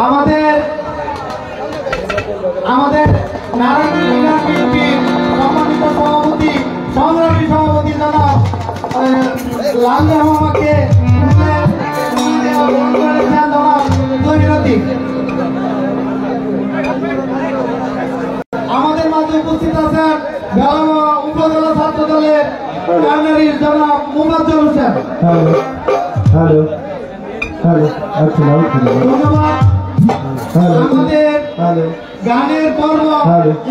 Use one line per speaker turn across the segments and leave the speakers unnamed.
আমাদের আমাদের সম্মানিত সভাপতি সংগ্রামী সভাপতি জনাব লাল আমাকে আমাদের মাঝে উপস্থিত আছেন উপজেলা ছাত্র দলের জনাব মুফাজ্জল হোসেন। ধন্যবাদ। আমাদের গানের পর্ব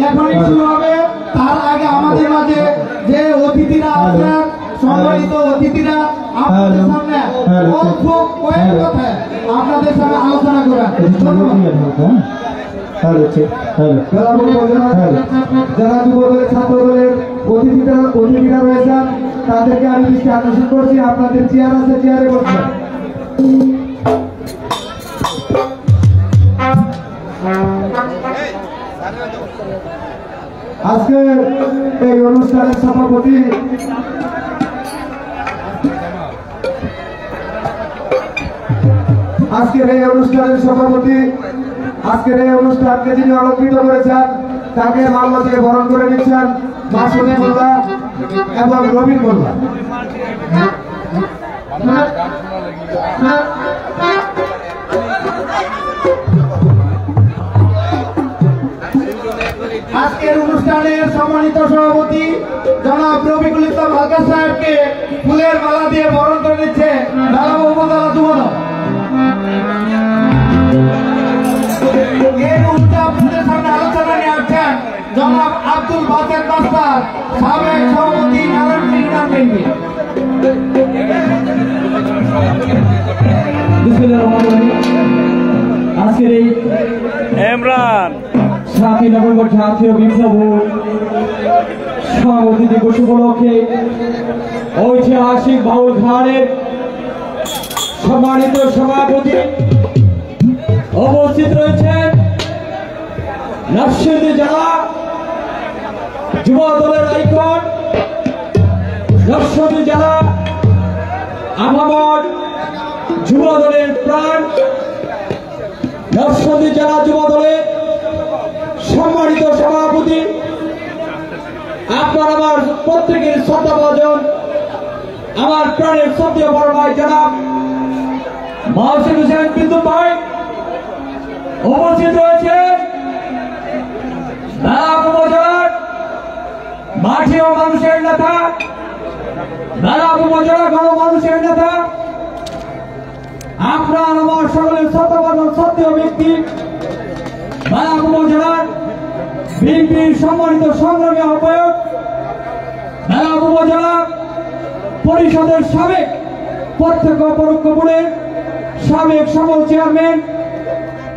এখনই শুরু হবে। তার আগে আমাদের মাঝে যে অতিথিরা আছেন, সম্মানিত অতিথিরা আপনাদের সামনে আপনাদের সামনে আলোচনা করেন। যারা যুবদলের ছাত্র দলের অতিথিরা রয়েছেন তাদেরকে আমি দৃষ্টি আকর্ষণ করছি। আপনাদের চেয়ার আছে, চেয়ারে বসবেন। আজকে এই অনুষ্ঠানের সভাপতি আজকের এই অনুষ্ঠানকে যিনি অলঙ্কৃত করেছেন তাকে মাল্য দিয়ে বরণ করে নিচ্ছেন মাসুদ মোল্লা এবং রবিন মোল্লা। আজকের অনুষ্ঠানের সম্মানিত সভাপতি জনাব রফিকুল ইসলাম হালকা সাহেবকে ফুলের মালা দিয়ে বরণ করে নিচ্ছে ঢালাবো উপজেলা যুবদল। এই মুহূর্তে আপনাদের সামনে আলোচনা নিয়ে আসছেন জনাব আব্দুল বাসের মাস্টার, সাবেক সভাপতি নারায়ণপুর ইউনিয়ন বিএনপি। আজকের এই
ইমরান
7 নভেম্বর জাতীয় বিপ্লব সভাপতি দিবস উপলক্ষে ঐতিহাসিক বাউল ঘাটের সম্মানিত সভাপতি উপস্থিত রয়েছেন নরসিংদী জেলা যুব দলের আইকন, নরসিংদী জেলা আপামর যুব দলের প্রাণ, নরসিংদী জেলা যুব দলের সম্মানিত সভাপতি, আপনার আমার প্রত্যেকের শ্রদ্ধাভাজন আমার প্রাণের শ্রদ্ধেয় বড় ভাই জনাব মহসিন হোসেন বিন্দু ভাই উপস্থিত রয়েছে উপজেলার মাঠে ও মানুষের নেতা, উপজেলা গণ মানুষের নেতা, আপনার আমার সকলের শ্রদ্ধাভাজন শ্রদ্ধেয় ব্যক্তি উপজেলার বিএনপির সম্মানিত সংগ্রামী আহ্বায়ক, উপজেলা পরিষদের সাবেক প্রত্যক্ষ পরোক্ষ বোর্ডের সাবেক সহ চেয়ারম্যান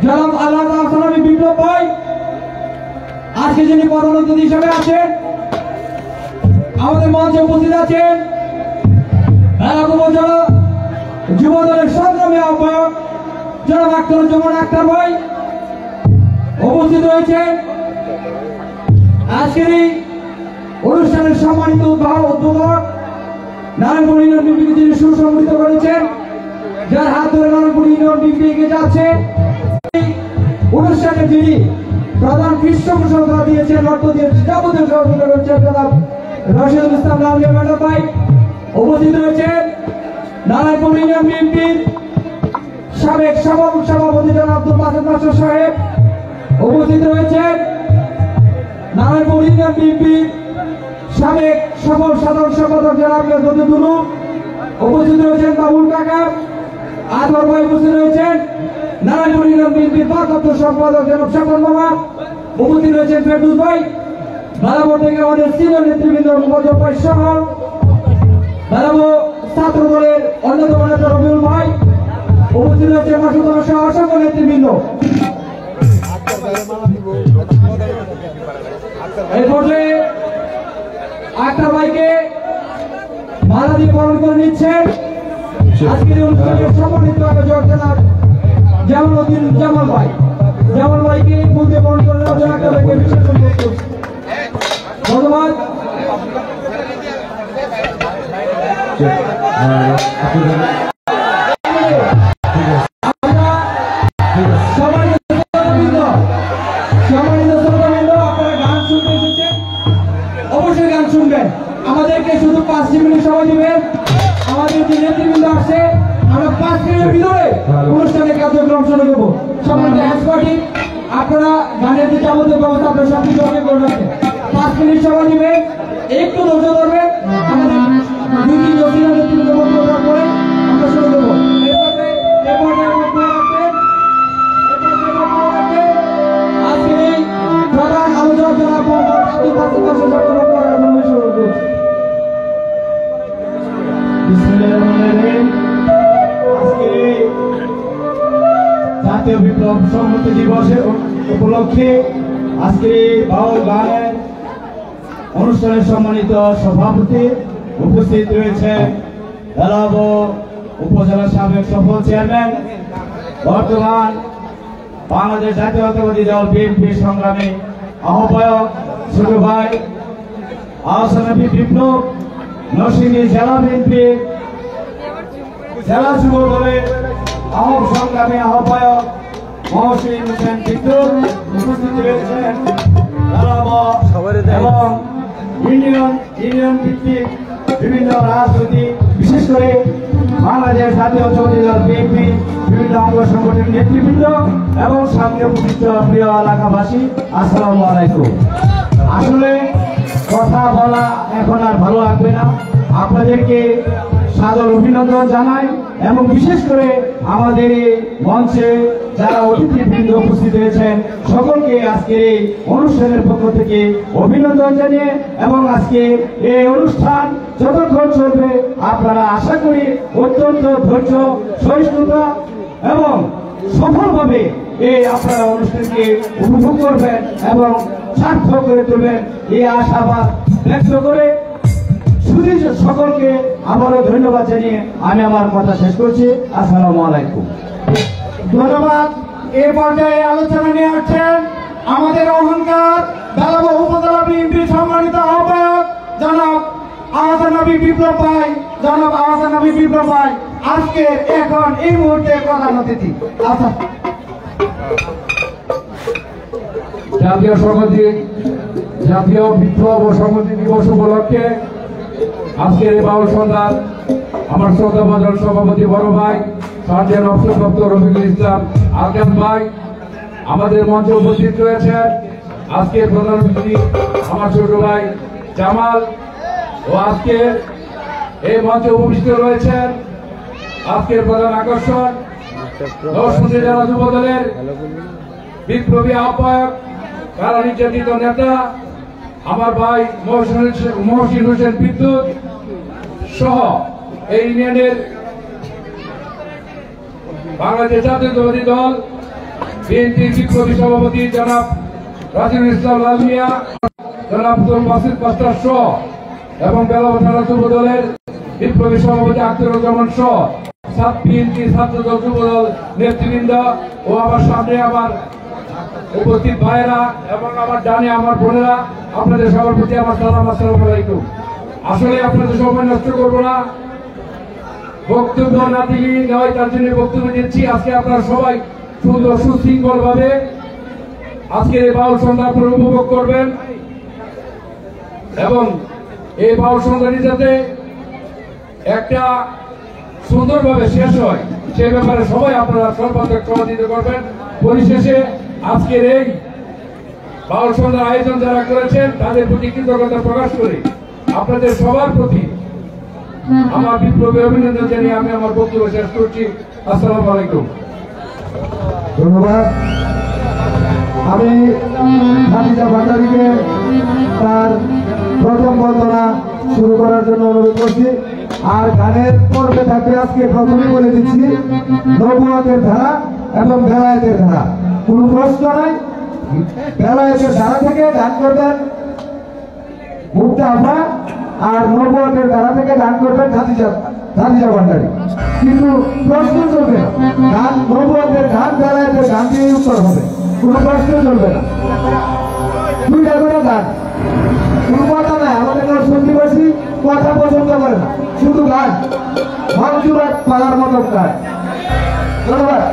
জনাব আল্লাহ সালামী বিপ্লব ভাই, আজকে যিনি প্রধান অতিথি হিসেবে আছেন, আমাদের মঞ্চে উপস্থিত আছেন উপজেলা যুব দলের সংগ্রামী আহ্বায়ক জনাব আখতারুজ্জামান আখতার ভাই উপস্থিত রয়েছেন। আজকের এই অনুষ্ঠানের সম্মানিত উদ্বোধক নারায়ণপুর ইউনিয়ন বিএনপি যিনি সুসংগঠিত করেছেন, যার হাত ধরে নারায়ণপুর ইউনিয়ন বিএনপি এগিয়ে যাচ্ছে। অনুষ্ঠানে যিনি প্রধান পৃষ্ঠপোষকতা দিয়েছেন, অর্থ দিয়ে যাবতীয় সহযোগিতা করছেন জনাব রশিদুল ইসলাম লালমিয়া ম্যাডাম ভাই উপস্থিত রয়েছেন। নারায়ণপুর ইউনিয়ন বিএনপির সাবেক সভাপতি জনাব আব্দুল বাসেত মাস্টার সাহেব উপস্থিত রয়েছেন। নারায়ণপুর ইউনিয়ন বিএনপির সাবেক সফল সাধারণ সম্পাদক জনাব দুলু উপস্থিত রয়েছেন। বাবুল কাকা আদর ভাই উপস্থিত রয়েছেন। নারায়ণপুর ইউনিয়ন বিএনপির ভারপ্রাপ্ত সম্পাদক জনাব স্বপন মামা উপস্থিত রয়েছেন। ফেরদৌস ভাই বারাবো থেকে আমাদের সিনিয়র নেতৃবৃন্দ মুফাজ্জল ভাই সহ বারাবো ছাত্র দলের অন্যতম নেতা রবিউল ভাই উপস্থিত রয়েছেন। মাসুদ সহ অসংখ্য নেতৃবৃন্দ। এই পর্যায়ে আখতার ভাইকে মালা দিয়ে বরণ করে নিচ্ছেন। আজকের অনুষ্ঠানের সম্মানিত আয়োজক জনাব জামালউদ্দিন জামাল ভাইকে ফুল দিয়ে বরণ করে নেওয়ার জন্য আখতার ভাইকে বিশেষ অনুরোধ করছি। ধন্যবাদ। অবশ্যই গান শুনবেন। আমাদেরকে শুধু 5 মিনিট সময় দিবেন। আমাদের যে নেতৃবৃন্দ আসছে আমরা 5 মিনিটের ভিতরে অনুষ্ঠানের কার্যক্রম শুরু করবো। সম্মানিত এক্সপার্টি, আপনারা গানের যে যাবতীয় ব্যবস্থা আপনারা সব কিছু করে রাখবেন। 5 মিনিট সময় দিবেন, একটু ধৈর্য ধরবেন। আমাদের 2-3 জন নেতৃবৃন্দ বক্তব্য দেওয়ার পরে আমরা শুরু করবো। আজকে এই প্রধান আলোচনা জনাব আব্দুল বাসিত শুরু করছি।
আজকে জাতীয় বিপ্লব সংহতি দিবসের উপলক্ষে আজকে বাউল গানের অনুষ্ঠানের সম্মানিত সভাপতি উপস্থিত রয়েছেন এলাব উপজেলা সাবেক সফল চেয়ারম্যান, বর্তমান বাংলাদেশ জাতীয়তাবাদী দল বিএনপি সংগ্রামী আহ্বায়ক ছোট ভাই আহসানবী বিপ্লব, নরসিংদী জেলা বিএনপি জেলা যুব দলের সংগ্রামী আহ্বায়ক মহসিন হোসেন বিদ্যুৎ উপস্থিত রয়েছেন এবং ইউনিয়ন ভিত্তিক বিভিন্ন রাজনৈতিক, বিশেষ করে বাংলাদেশ জাতীয়তাবাদী দল বিএনপি বিভিন্ন অঙ্গ সংগঠনের নেতৃবৃন্দ এবং সামনে উপস্থিত প্রিয় এলাকাবাসী, আসসালামু আলাইকুম। আসলে কথা বলা এখন আর ভালো লাগবে না। আপনাদেরকে সাদর অভিনন্দন জানাই এবং বিশেষ করে আমাদের এই মঞ্চে যারা অতিথিবৃন্দ উপস্থিত হয়েছেন সকলকে আজকের এই অনুষ্ঠানের পক্ষ থেকে অভিনন্দন জানিয়ে এবং আজকে এই অনুষ্ঠান যতক্ষণ চলবে আপনারা আশা করি অত্যন্ত ধৈর্য, সহিষ্ণুতা এবং সফলভাবে এই আপনারা অনুষ্ঠানকে উপভোগ করবেন এবং সার্থক করে তুলবেন এই আশাবাদ ব্যক্ত করে শুধু সকলকে আবারও ধন্যবাদ জানিয়ে আমি আমার কথা শেষ করছি। আসসালামু আলাইকুম।
ধন্যবাদ। এই পর্যায়ে আলোচনা নিয়ে আসছেন আমাদের অহংকার বেলাব উপজেলা বিএনপির সম্মানিত আহ্বায়ক জনাব আহসানবী বিপ্লব ভাই। জনাব আহসানবী বিপ্লব ভাই আজকে এখন এই মুহূর্তে প্রধান অতিথি। আচ্ছা,
জাতীয় সংহতি, জাতীয় বিপ্লব ও সংহতি দিবস উপলক্ষে আজকের এই বাউল সন্ধ্যার আমার শ্রদ্ধাভাজন সভাপতি বড় ভাই সার্জেন্ট অবসরপ্রাপ্ত রফিকুল ইসলাম আলকাম ভাই, আমাদের মঞ্চে উপস্থিত রয়েছেন আজকের প্রধান অতিথি আমার ছোট ভাই জামাল, ও আজকের এই মঞ্চে উপস্থিত রয়েছেন আজকের প্রধান আকর্ষণ নরসিংদী জেলা যুব দলের বিপ্লবী আহ্বায়ক, কারা নির্যাতিত নেতা আমার ভাই মহসিন হোসেন বিদ্যুৎ সহ এই ইউনিয়নের বাংলাদেশ জাতীয়তাবাদী দল বিএনপির বিপ্লবী সভাপতি জনাব রাজিউল ইসলাম লাল মিয়া, জনাব আব্দুল বাসিত মাস্টার সহ এবং বেলাব থানা যুব দলের বিপ্লবী সভাপতি আখতারুজ্জামান সহ বিএনপি ছাত্রদল যুব দল নেতৃবৃন্দ ও আমার সামনে আমার উপস্থিত ভাইয়েরা এবং আমার ডানে আমার বোনেরা, আপনাদের সবার প্রতি আমার সালাম, আসসালামু আলাইকুম। আসলে আপনাদের সময় নষ্ট করবো না, বক্তব্য না দিলে নয়, তার জন্য বক্তব্য দিচ্ছি। আজকে আপনারা সবাই সুন্দর সুশৃঙ্খল ভাবে আজকের এই বাউল সন্ধ্যা আপনারা উপভোগ করবেন এবং এই বাউল সন্ধ্যাটি যাতে একটা সুন্দরভাবে শেষ হয় সে ব্যাপারে সবাই আপনারা সর্বাত্মক সহযোগিতা করবেন। পরিশেষে আজকের এই বাউল সন্ধ্যার আয়োজন যারা করেছেন তাদের প্রতি কৃতজ্ঞতা প্রকাশ করি। আপনাদের সবার প্রতি আমার বিপ্লবী অভিনন্দন জানিয়ে আমি আমার বক্তব্য শেষ করছি। আসসালামু আলাইকুম।
ধন্যবাদ। আমি খাদিজা ভান্ডারীকে তার প্রথম বন্দনা শুরু করার জন্য অনুরোধ করছি। আর গানের পর্বে থাকবে আজকে প্রথমে বলে দিচ্ছি নবুয়তের ধারা এবং বেলায়েতের ধারা। কোনো প্রশ্ন নাই, বেলায়েতের ধারা থেকে গান করবেন মুক্তা আফা আর নবুয়তের ধারা থেকে গান করবেন খাদিজা ভান্ডারী। কিন্তু প্রশ্ন চলবে না, গান নবুয়তের গান বেলায়েতের গান দিয়ে উত্তর হবে, কোনো প্রশ্ন চলবে না। দুইটা করে গান, কোনো কথা নাই। আমাদের সন্ধিবাসী কথা পছন্দ করে না, শুধু গান মঞ্জুরা পালার মতো গান। ধন্যবাদ।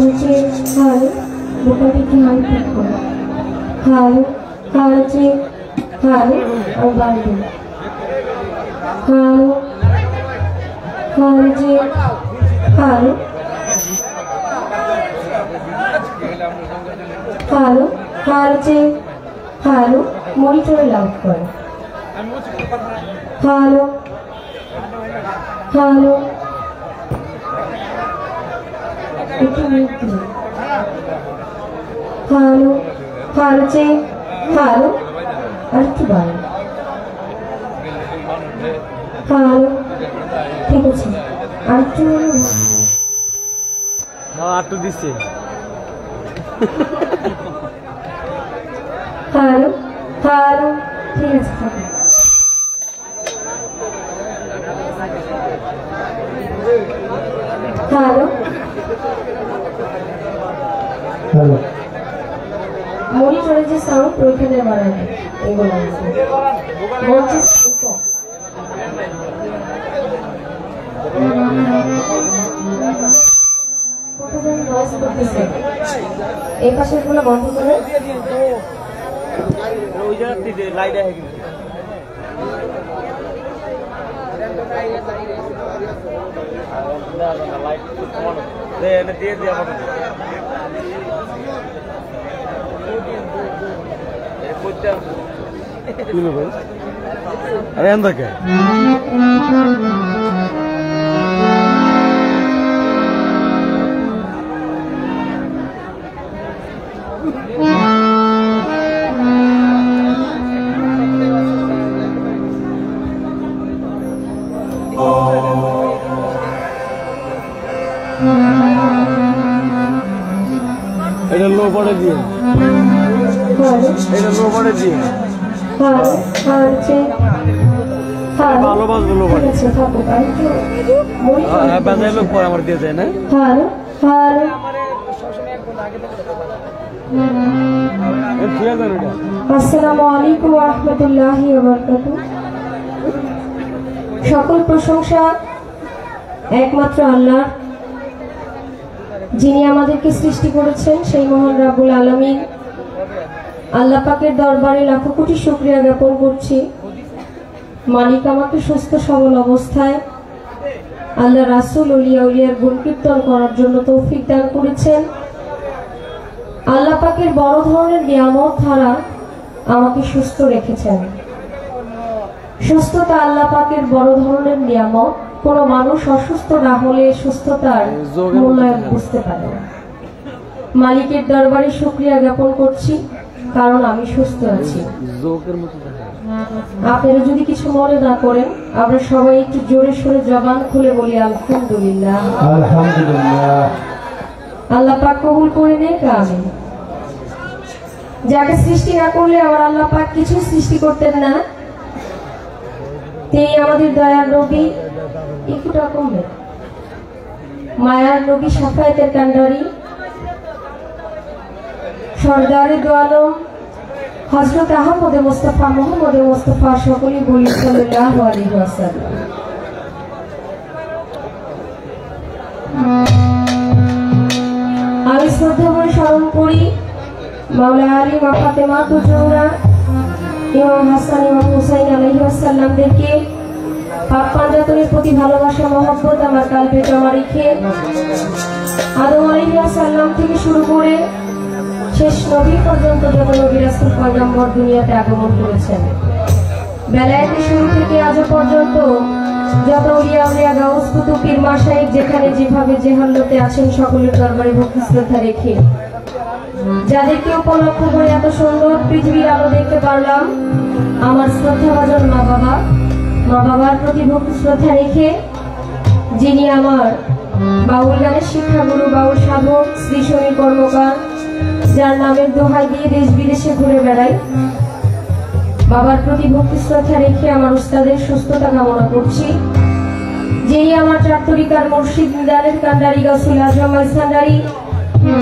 হচ্ছে হাল বোকাটি কি হাল ঠিক করে হাল হাল হচ্ছে হাল আর বাড়বে হাল হাল হচ্ছে হাল হালো হাল হচ্ছে হালো মনিটরে লাউড করে হালো হালো একটু মিউট দিন হালো হাল হচ্ছে হালো আর একটু বাড়ে হালো ঠিক আছে আর একটু
আটু দিচ্ছে
হালো হালো ঠিক আছে থাকে হ্যালো
হ্যালো
মনিটরে যে সাউন্ড ওইখানে বাড়াবে এগুলো বলছে এই পাশের গুলো বন্ধ করে
ওই জায়গাতে লাইট আছে কিন্তু লাইট দিয়ে দিয়ে അതെ എന്തൊക്കെ এটা লো পড়ে দিয়ে এটা লো পড়ে দিয়ে ভালো বাজবে লো পড়ে বাজায় লোক পরে আমার দিয়ে দেয় না
আসসালামু আলাইকুম ওয়া রাহমাতুল্লাহি ওয়া বারাকাতুহু। সকল প্রশংসা একমাত্র আল্লাহ, যিনি আমাদেরকে সৃষ্টি করেছেন, সেই মহান রাব্বুল আলামিন। আল্লাহ পাকের দরবারে লাখো কোটি শুকরিয়া জ্ঞাপন করছি। মালিক আমাকে সুস্থ সবল অবস্থায় আল্লাহ রাসূল ওলিয়া উলিয়ার গুণ কীর্তন করার জন্য তৌফিক দান করেছেন। আল্লাহ পাকের বড় ধরনের নিয়ামত দ্বারা আমাকে সুস্থ রেখেছেন। সুস্থতা আল্লাহ পাকের বড় ধরনের নিয়ামত। কোনো মানুষ অসুস্থ না হলে সুস্থতার মূল্যায়ন বুঝতে পারে না। মালিকের দরবারে শুকরিয়া জ্ঞাপন করছি, কারণ আমি সুস্থ আছি। আপনারা যদি কিছু মনে না করেন, আমরা সবাই একটু জোরে সোরে জবান খুলে বলি আলহামদুলিল্লাহ।
আলহামদুলিল্লাহ।
আল্লাহ পাক কবুল করে নেক, আমিন। যাকে সৃষ্টি না করলে আমার আল্লাহ পাক কিছু সৃষ্টি করতেন না। তিনি আমাদের দয়ার নবী, একটুটা কমবে, মায়ার নবী, শাফায়েতের কান্ডারি, সরদারে দো আলম হযরত আহমদ মুস্তাফা মুহাম্মদ মুস্তাফা সকলেই বলি সাল্লাল্লাহু আলাইহি ওয়াসাল্লাম। আমি শ্রদ্ধা করে স্মরণ করি মাওলা আলী মা ফাতেমা তুজোরা, ইমাম হাসান, ইমাম হুসাইন আলাইহিস সালামদেরকে পাক পাঞ্জাতনের প্রতি ভালোবাসা মহব্বত আমার কালবে জমা রেখে আদম আলাইহিস সালাম থেকে শুরু করে শেষ নবী পর্যন্ত যত নবী রাসূল পয়গম্বর দুনিয়াতে আগমন করেছেন, বেলায়েতের শুরু থেকে আজ পর্যন্ত যত আউলিয়া উলিয়া গাউস কুতুব পীর মাশায়েখ যেখানে যেভাবে যে হালতে আছেন, সকলের দরবারে ভক্তি শ্রদ্ধা রেখে যাদেরকে উপলক্ষ করে এত সুন্দর পৃথিবীর আলো দেখতে পারলাম, আমার শ্রদ্ধাভাজন মা বাবার প্রতি ভক্তি শ্রদ্ধা রেখে যিনি আমার বাউল গানের শিক্ষাগুরু, বাউল সাধক শ্রী সমীর কর্মকার, যার নামের দোহাই দিয়ে দেশ বিদেশে ঘুরে বেড়াই, বাবার প্রতি ভক্তি শ্রদ্ধা রেখে আমার উস্তাদের সুস্থতা কামনা করছি। যেই আমার চার তরিকার মুর্শিদ মিদানের কান্ডারি গাউসুল আজম আল-ইসকান্দারি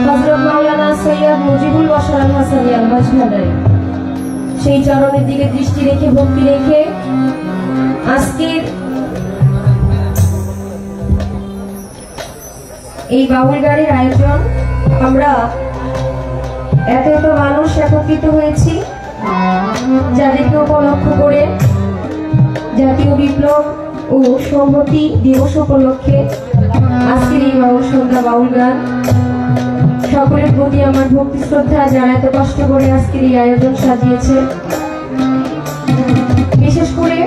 হযরত মাওলানা সৈয়দ মুজিবুল বশর আল হাসানী আল মাঝভান্ডারী, সেই চরণের দিকে দৃষ্টি রেখে ভক্তি রেখে আজকের এই বাউল গানের আয়োজন এত এত মানুষ একত্রিত হয়েছি যাদেরকে উপলক্ষ করে জাতীয় বিপ্লব ও সংহতি দিবস উপলক্ষে আজকের এই বাউল সন্ধ্যা বাউল গান। সকলের প্রতি আমার ভক্তি শ্রদ্ধা, যারা এত কষ্ট করে আজকের এই আয়োজন সাজিয়েছে। বিশেষ করে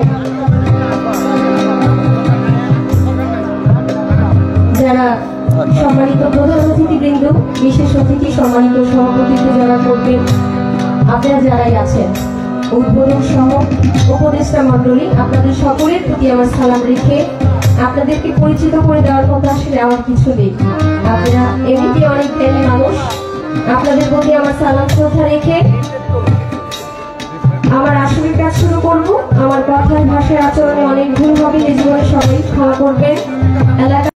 যারা সম্মানিত প্রধান অতিথিবৃন্দ, বিশেষ অতিথি, সম্মানিত সভাপতিত্ব যারা করবেন, আপনারা যারাই আছেন, উদ্বোধন সহ উপদেষ্টা মন্ডলী, আপনাদের সকলের প্রতি আমার সালাম রেখে আপনাদেরকে পরিচিত করে দেওয়ার কথা আসলে আমার কিছু নেই। আপনারা এমনিতে অনেক জ্ঞানী মানুষ, আপনাদের প্রতি আমার সালাম শ্রদ্ধা রেখে আমার আসলের কাজ শুরু করব। আমার কথার ভাষার আচরণে অনেক ভুল হবে, এই জীবনে সবাই ক্ষমা করবেন। এলাকা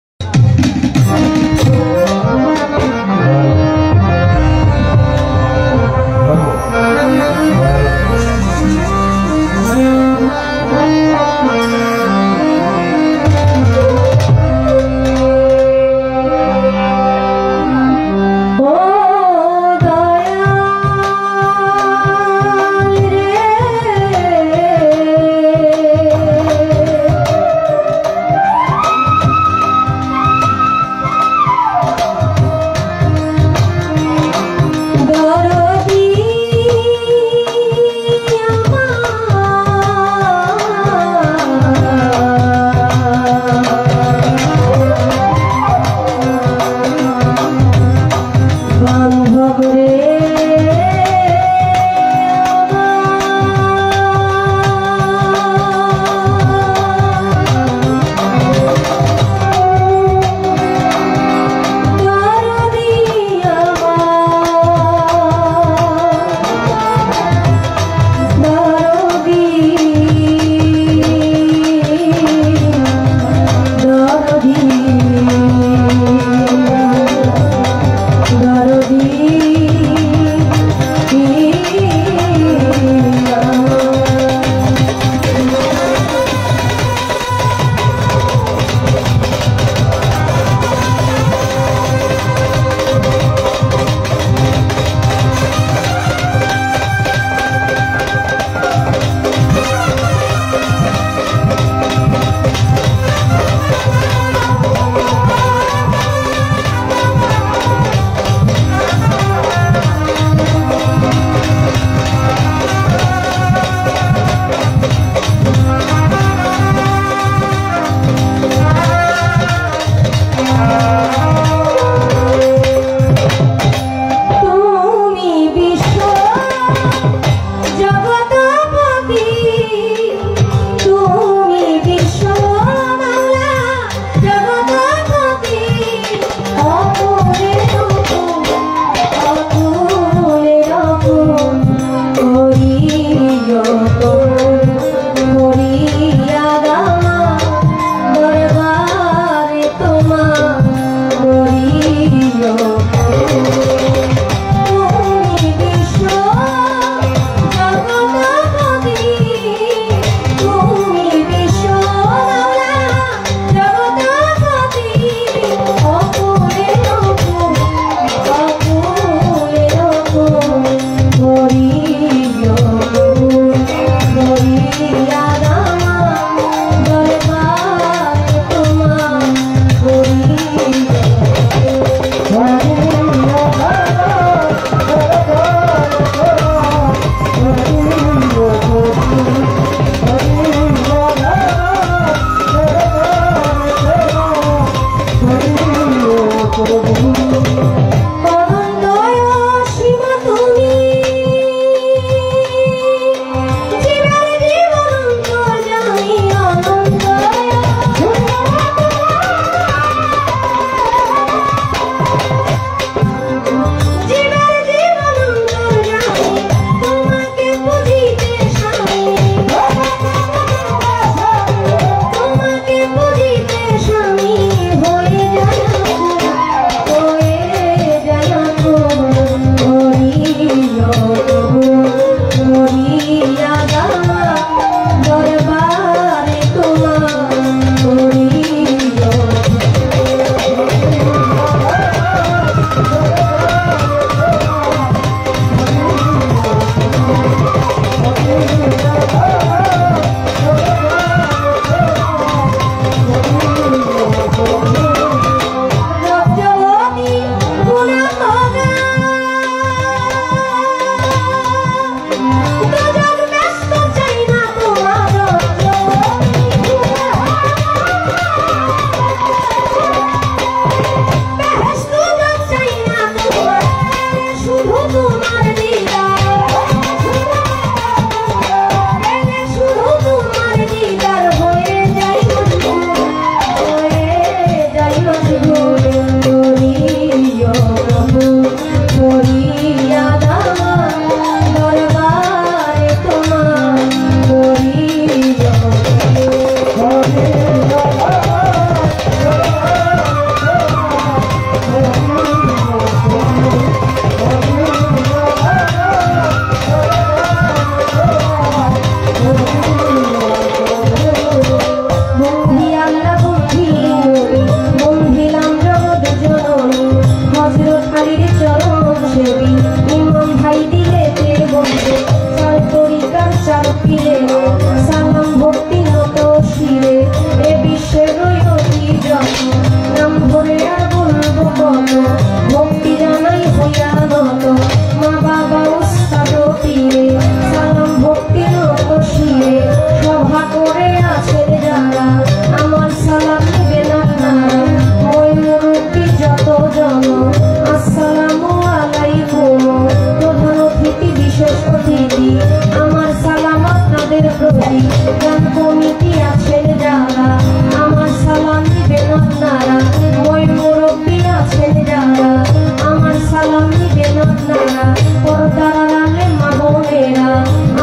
আপনারা, পর্দার আড়ালে মা বোনেরা,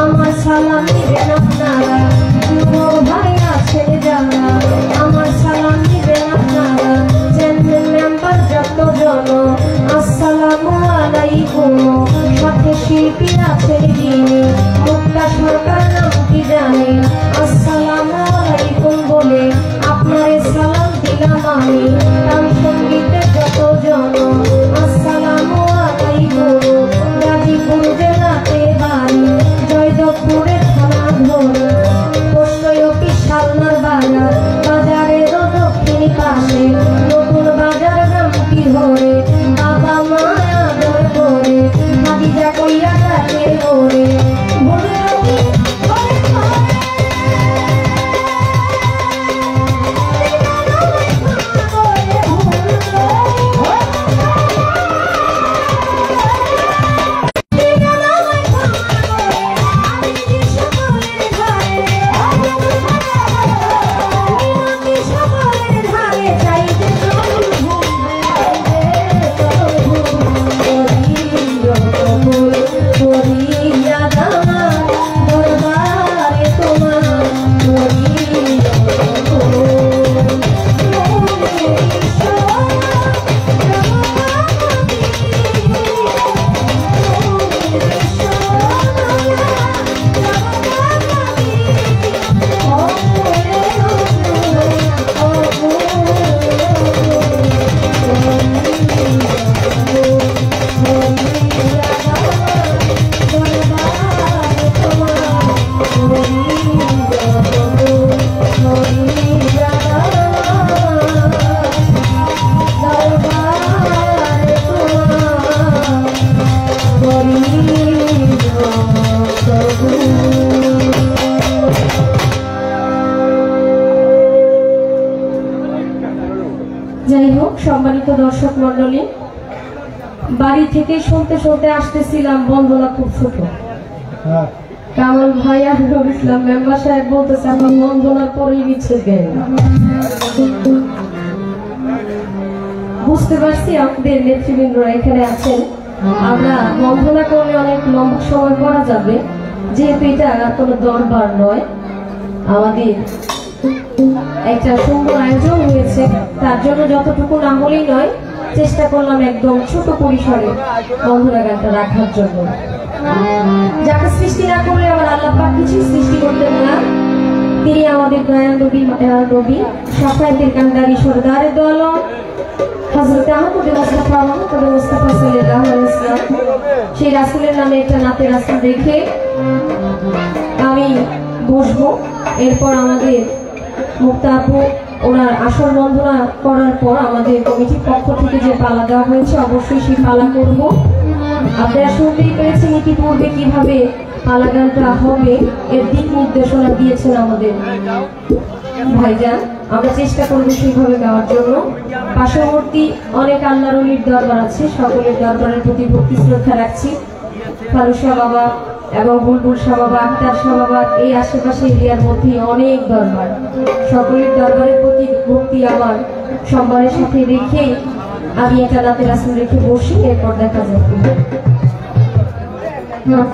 আমার সালাম দিবেন আপনারা। যুবক ভাই আছে যারা, আমার সালাম দিবেন আপনারা। চেয়ারম্যান মেম্বার যতজন, আসসালামু আলাইকুম। সাথে শিল্পী আছে যিনি, মুক্তা সরকার নাম কি জানেন? আসসালামু আলাইকুম বলে আপনারে সালাম দিলাম আমি। তার সঙ্গীতে যতজন, আসসালামু আলাইকুম। গাজীপুর জেলাতে বাড়ি, জয়দেবপুরে থানা ধরে, পোস্ট অফিস সালনার বাজার, বাজারের দক্ষিণ পাশে নতুন বাজার গ্রামটি ধরে। বাবা মা আদর করে, খাদিজা কইয়া ডাকে ওরে। যাই হোক, সম্মানিত দর্শক মন্ডলী, বাড়ি থেকে শুনতে শুনতে আসতেছিলাম বন্দনা খুব ছোট। কামাল ভাই আর নুর ইসলাম মেম্বার সাহেব বলতেছে আমরা বন্দনার পরেই বিচ্ছেদ গাই না। বুঝতে পারছি আমাদের নেতৃবৃন্দরা এখানে আছেন, আমরা বন্দনা করলে অনেক লম্বা সময় করা যাবে, যেহেতু এটা কোনো দরবার নয়, আমাদের একটা সুন্দর আয়োজন হয়েছে। তার জন্য যতটুকু না হলেই নয়, চেষ্টা করলাম একদম ছোট পরিসরে বন্দনা গানটা রাখার জন্য। যাকে সৃষ্টি না করলে আমার আল্লাহ পাক কিছুই সৃষ্টি করতেন না। তিনি আমাদের দয়াল নবী, মায়ার নবী, শাফায়াতের কান্ডারি, সরদারে দো আলম হযরত আহমদ মুস্তাফা সাল্লাল্লাহু আলাইহি ওয়াসাল্লাম, সেই রাসূলের নামে একটা নাতে রাসূল রেখে আমি বসবো। এরপর আমাদের মুক্তা আপু ওনার আসল বন্দনা করার পর আমাদের কমিটির পক্ষ থেকে যে পালা দেওয়া হয়েছে অবশ্যই সেই পালা করব। আপনারা শুনতেই পেরেছেন ইতিপূর্বে কিভাবে পালা গানটা হবে, এর দিক নির্দেশনা দিয়েছেন আমাদের ভাইজান। আমরা চেষ্টা করবো সেইভাবে গাওয়ার জন্য। পার্শ্ববর্তী অনেক আল্লাহর ওলির দরবার আছে, সকলের দরবারের প্রতি ভক্তি শ্রদ্ধা রাখছি। ফারুসা বাবা এবং বুলবুল শাহ বাবা, আক্তার শাহ বাবা, এই আশেপাশে এরিয়ার মধ্যে অনেক দরবার, সকলের দরবারের প্রতি ভক্তি আমার সম্মানের সাথে রেখে আমি একটা নাতে রাসূল রেখে বসি। এরপর দেখা যাবে।
Oh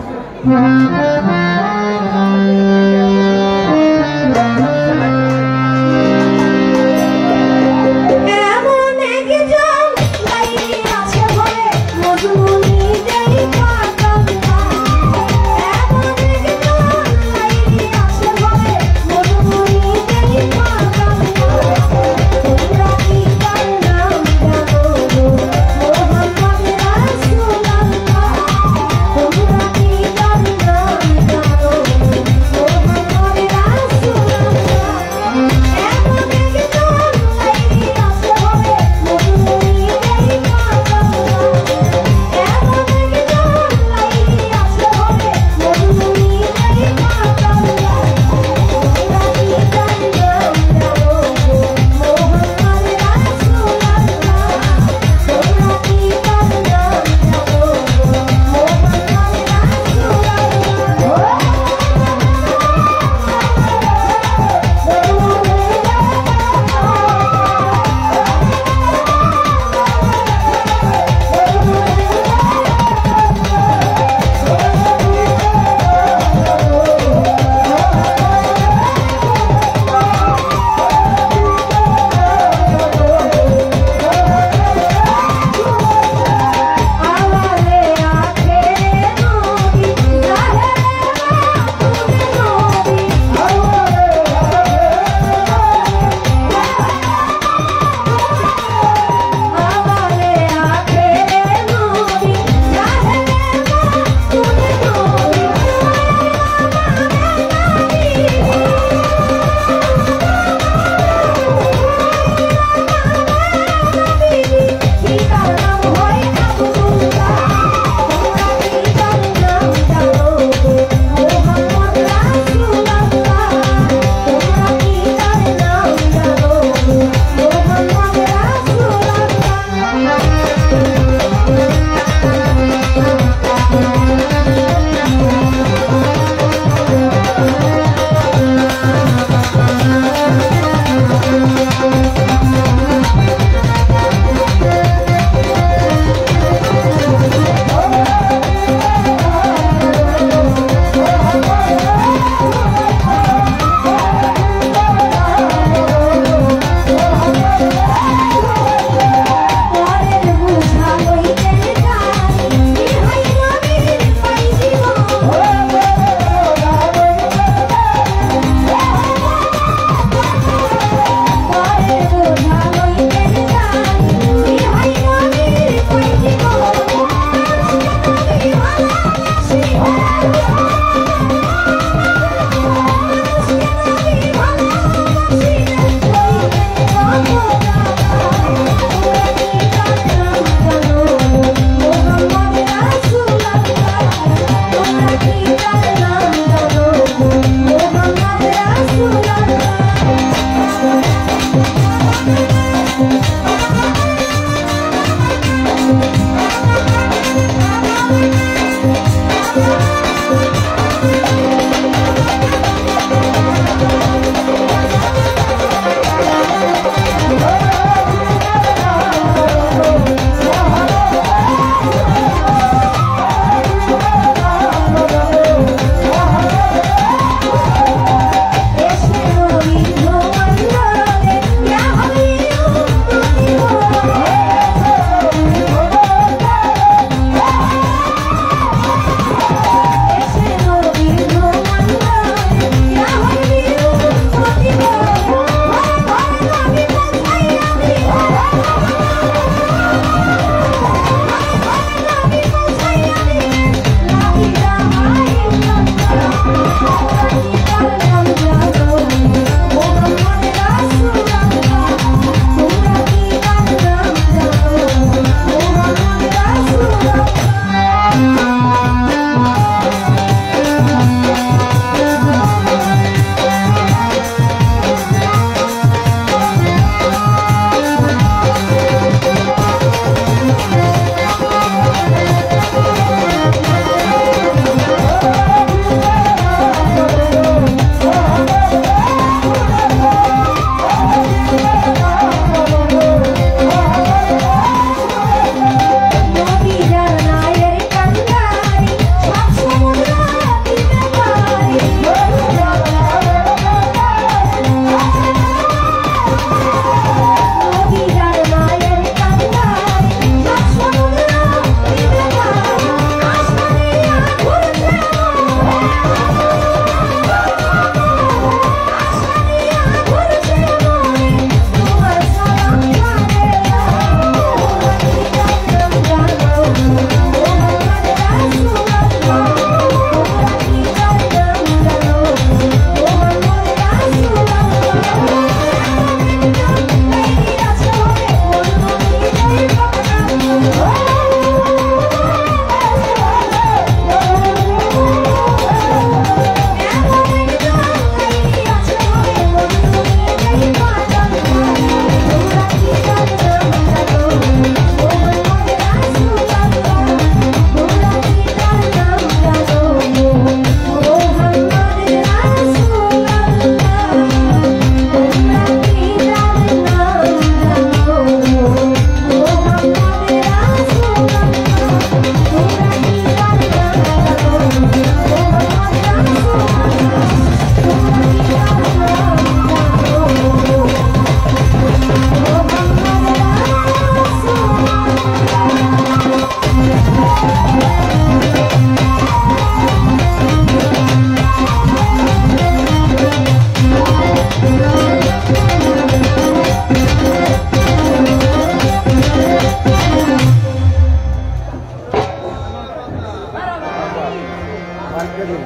দিন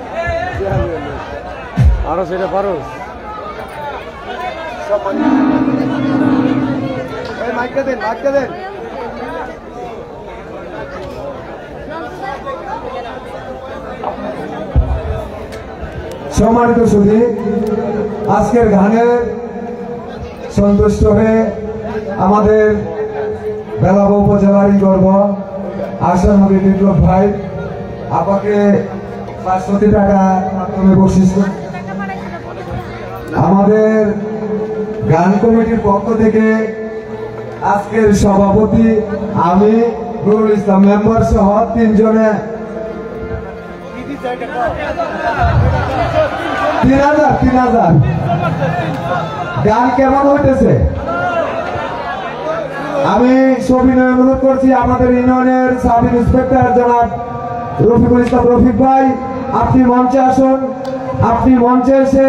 আরো সেটা পারো
মাইকটা দেন মাইকটা দেন সম্মানিত সুধী, আজকের গানে সন্তুষ্ট হয়ে আমাদের বেলাব উপজেলারই গর্ব আশা নবী বিপ্লব ভাই আপনাকে 500 টাকা মাধ্যমে বকশিশ আমাদের গান কমিটির পক্ষ থেকে আজকের সভাপতি আমি নুরুল ইসলাম মেম্বার সহ 3 জনে 3000 গান কেমন হইতেছে আমি সবিনয় অনুরোধ করছি আমাদের ইউনিয়নের সাব ইন্সপেক্টর জনাব রফিকুল ইসলাম রফিক ভাই আপনি মঞ্চে আসুন আপনি মঞ্চে এসে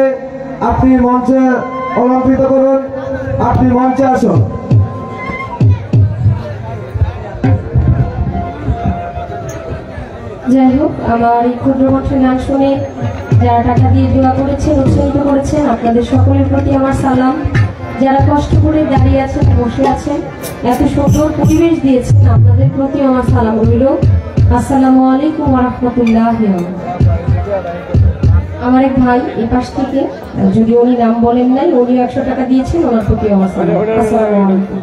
আপনি মঞ্চে অলঙ্কৃত করুন আপনি মঞ্চে আসুন
যাই হোক আমার এই ক্ষুদ্র কণ্ঠের গান শুনে যারা টাকা দিয়ে দোয়া করেছেন উৎসাহিত করেছেন আপনাদের সকলের প্রতি আমার সালাম যারা কষ্ট করে দাঁড়িয়ে আছেন বসে আছেন এত সুন্দর পরিবেশ দিয়েছেন আপনাদের প্রতি আমার সালাম রইল আসসালামু আলাইকুম ওয়া রাহমাতুল্লাহি ওয়া বারাকাতুহু আমার এক ভাই এই পাশ থেকে যদি উনি নাম বলেন নাই উনি 100 টাকা দিয়েছেন ওনার প্রতি আমার সালাম আসসালামু আলাইকুম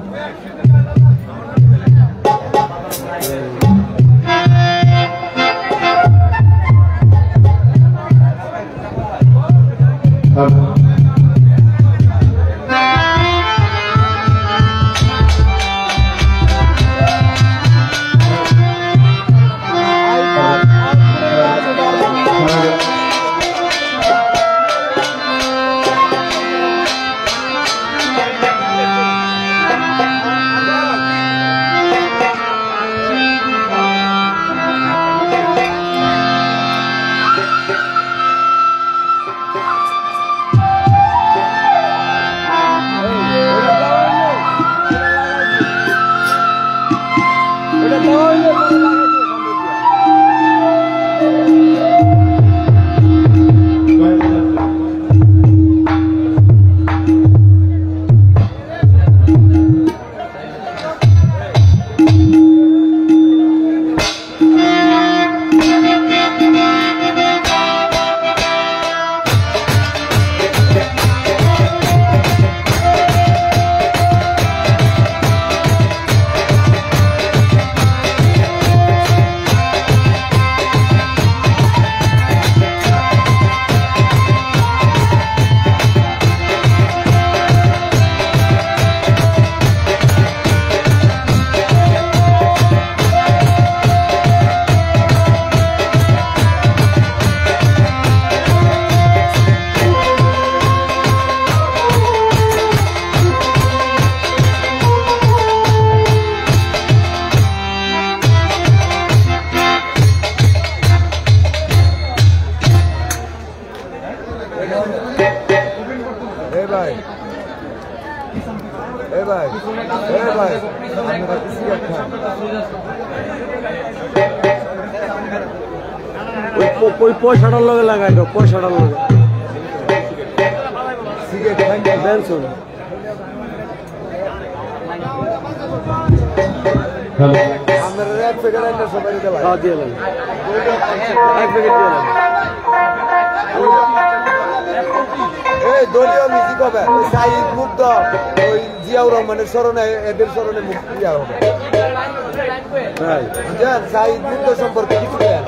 ওই পয়সাটার লগে লাগাই দাও পয়সাটার লগে দেন শুন
এক প্যাকেট একটা সবাই দিতে পারে
দিয়ে দেন এক প্যাকেট দিয়ে দেন
এই দলীয় মিউজিক হবে সাইদ মুগ্ধ ওই জিয়াউর রহমানের স্মরণে এদের স্মরণে মুক্তি দেওয়া হবে বুঝলেন সাইদ মুগ্ধ সম্পর্কে কিছু দেন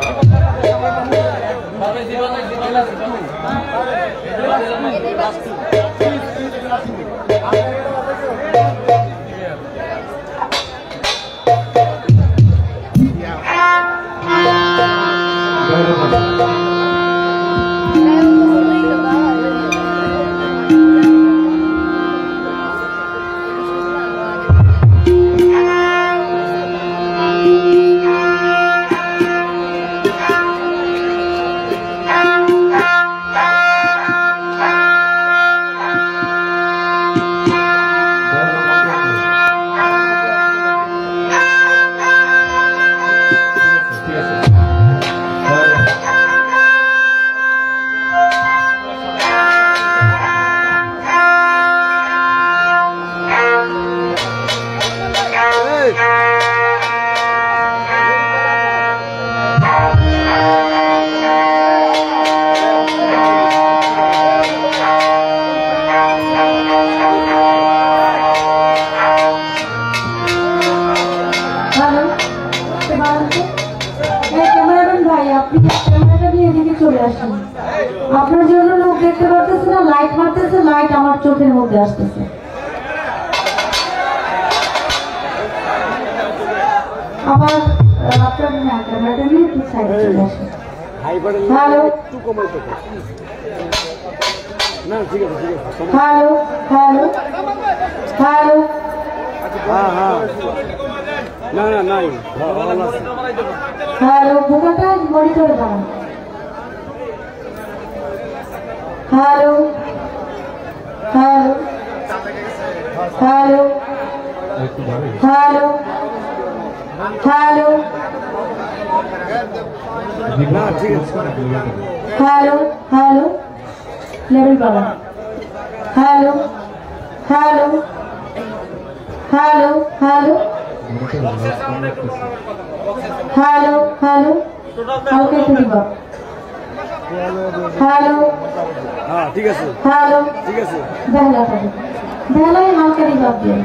আপনি ক্যামেরাটা নিয়ে এদিকে চলে আসেন। আপনার জন্য লোক দেখতে পারতেছে না, লাইট মারতেছে, লাইট আমার চোখের মধ্যে আসতেছে। আবার আপনার ক্যামেরাটা নিয়ে একটু সাইডে চলে আসেন। হ্যালো
না ঠিক আছে
হ্যালো হ্যালো হ্যালো
হ্যাঁ হ্যাঁ না না নাই
হ্যালো বোকাটা মনিটরে দাঁড়ান। Hello hello hello hello hello
না ঠিক আছে
হ্যালো হ্যালো লেভেল বাড়ান। Hello hello hello hello hello hello কালকে একটু দিবা। হ্যালো
হ্যাঁ ঠিক আছে
হ্যালো
ঠিক আছে
বেহলাটা দিন, বেহলায় হালকা রিভাব দিয়ে।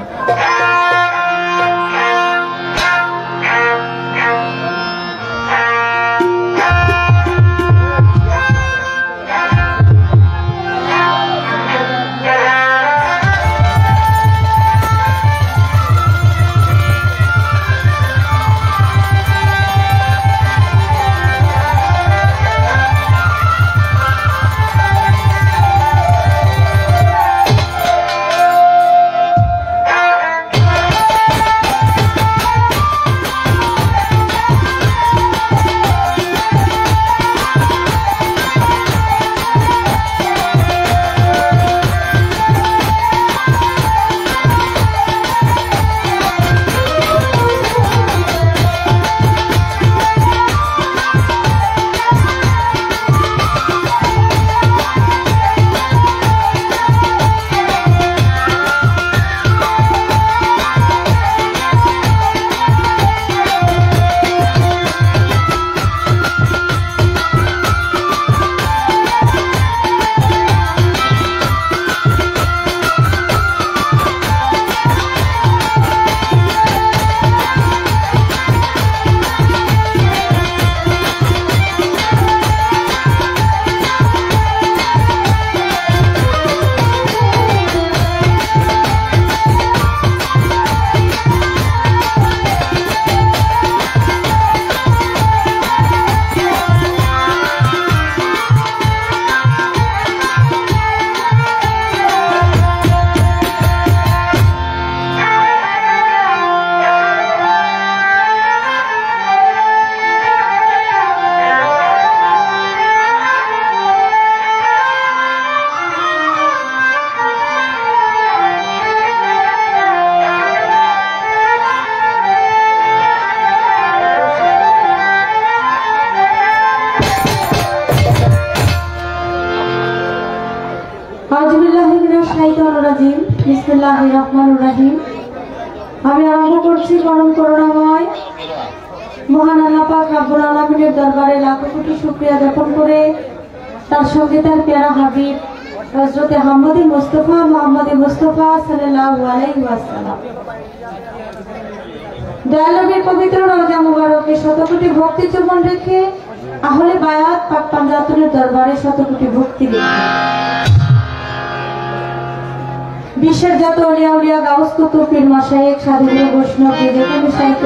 বিসমিল্লাহির রহমানির রহিম। আমি আরম্ভ করছি পরম করুণাময় মহান আল্লাহ পাক রব্বুল আলামিনের দরবারে লাখো কোটি শুকরিয়া জ্ঞাপন করে তার সঙ্গে তার প্যারা হাবিব হযরত মুহাম্মদ মুস্তাফা সাল্লাল্লাহু আলাইহি ওয়াসাল্লাম দয়ালুর পবিত্র রওজা মুবারকে শত কোটি ভক্তি চুম্বন রেখে আহলে বায়াত পাক পাঞ্জাতনের দরবারে শত কোটি ভক্তি রেখে বিশ্বের যত আউলিয়া উলিয়া গাউস কুতুব পীর মাশায়েখ সাধু বৈষ্ণব যেখানে সাহিত্য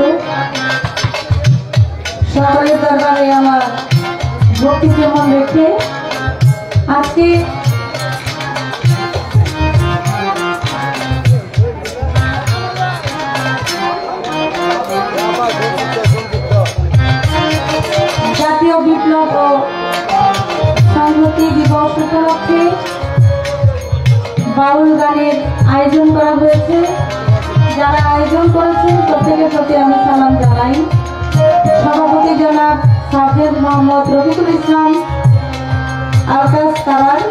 সকলের দরবারে আমার ভক্তি চুম্বন রেখে আজকে জাতীয় বিপ্লব ও সংহতি দিবস উপলক্ষে বাউল গানের আয়োজন করা হয়েছে। যারা আয়োজন করেছেন প্রত্যেকের প্রতি আমি সালাম জানাই। সভাপতি জনাব হাফেজ মোহাম্মদ রফিকুল ইসলাম আকাশ কারার,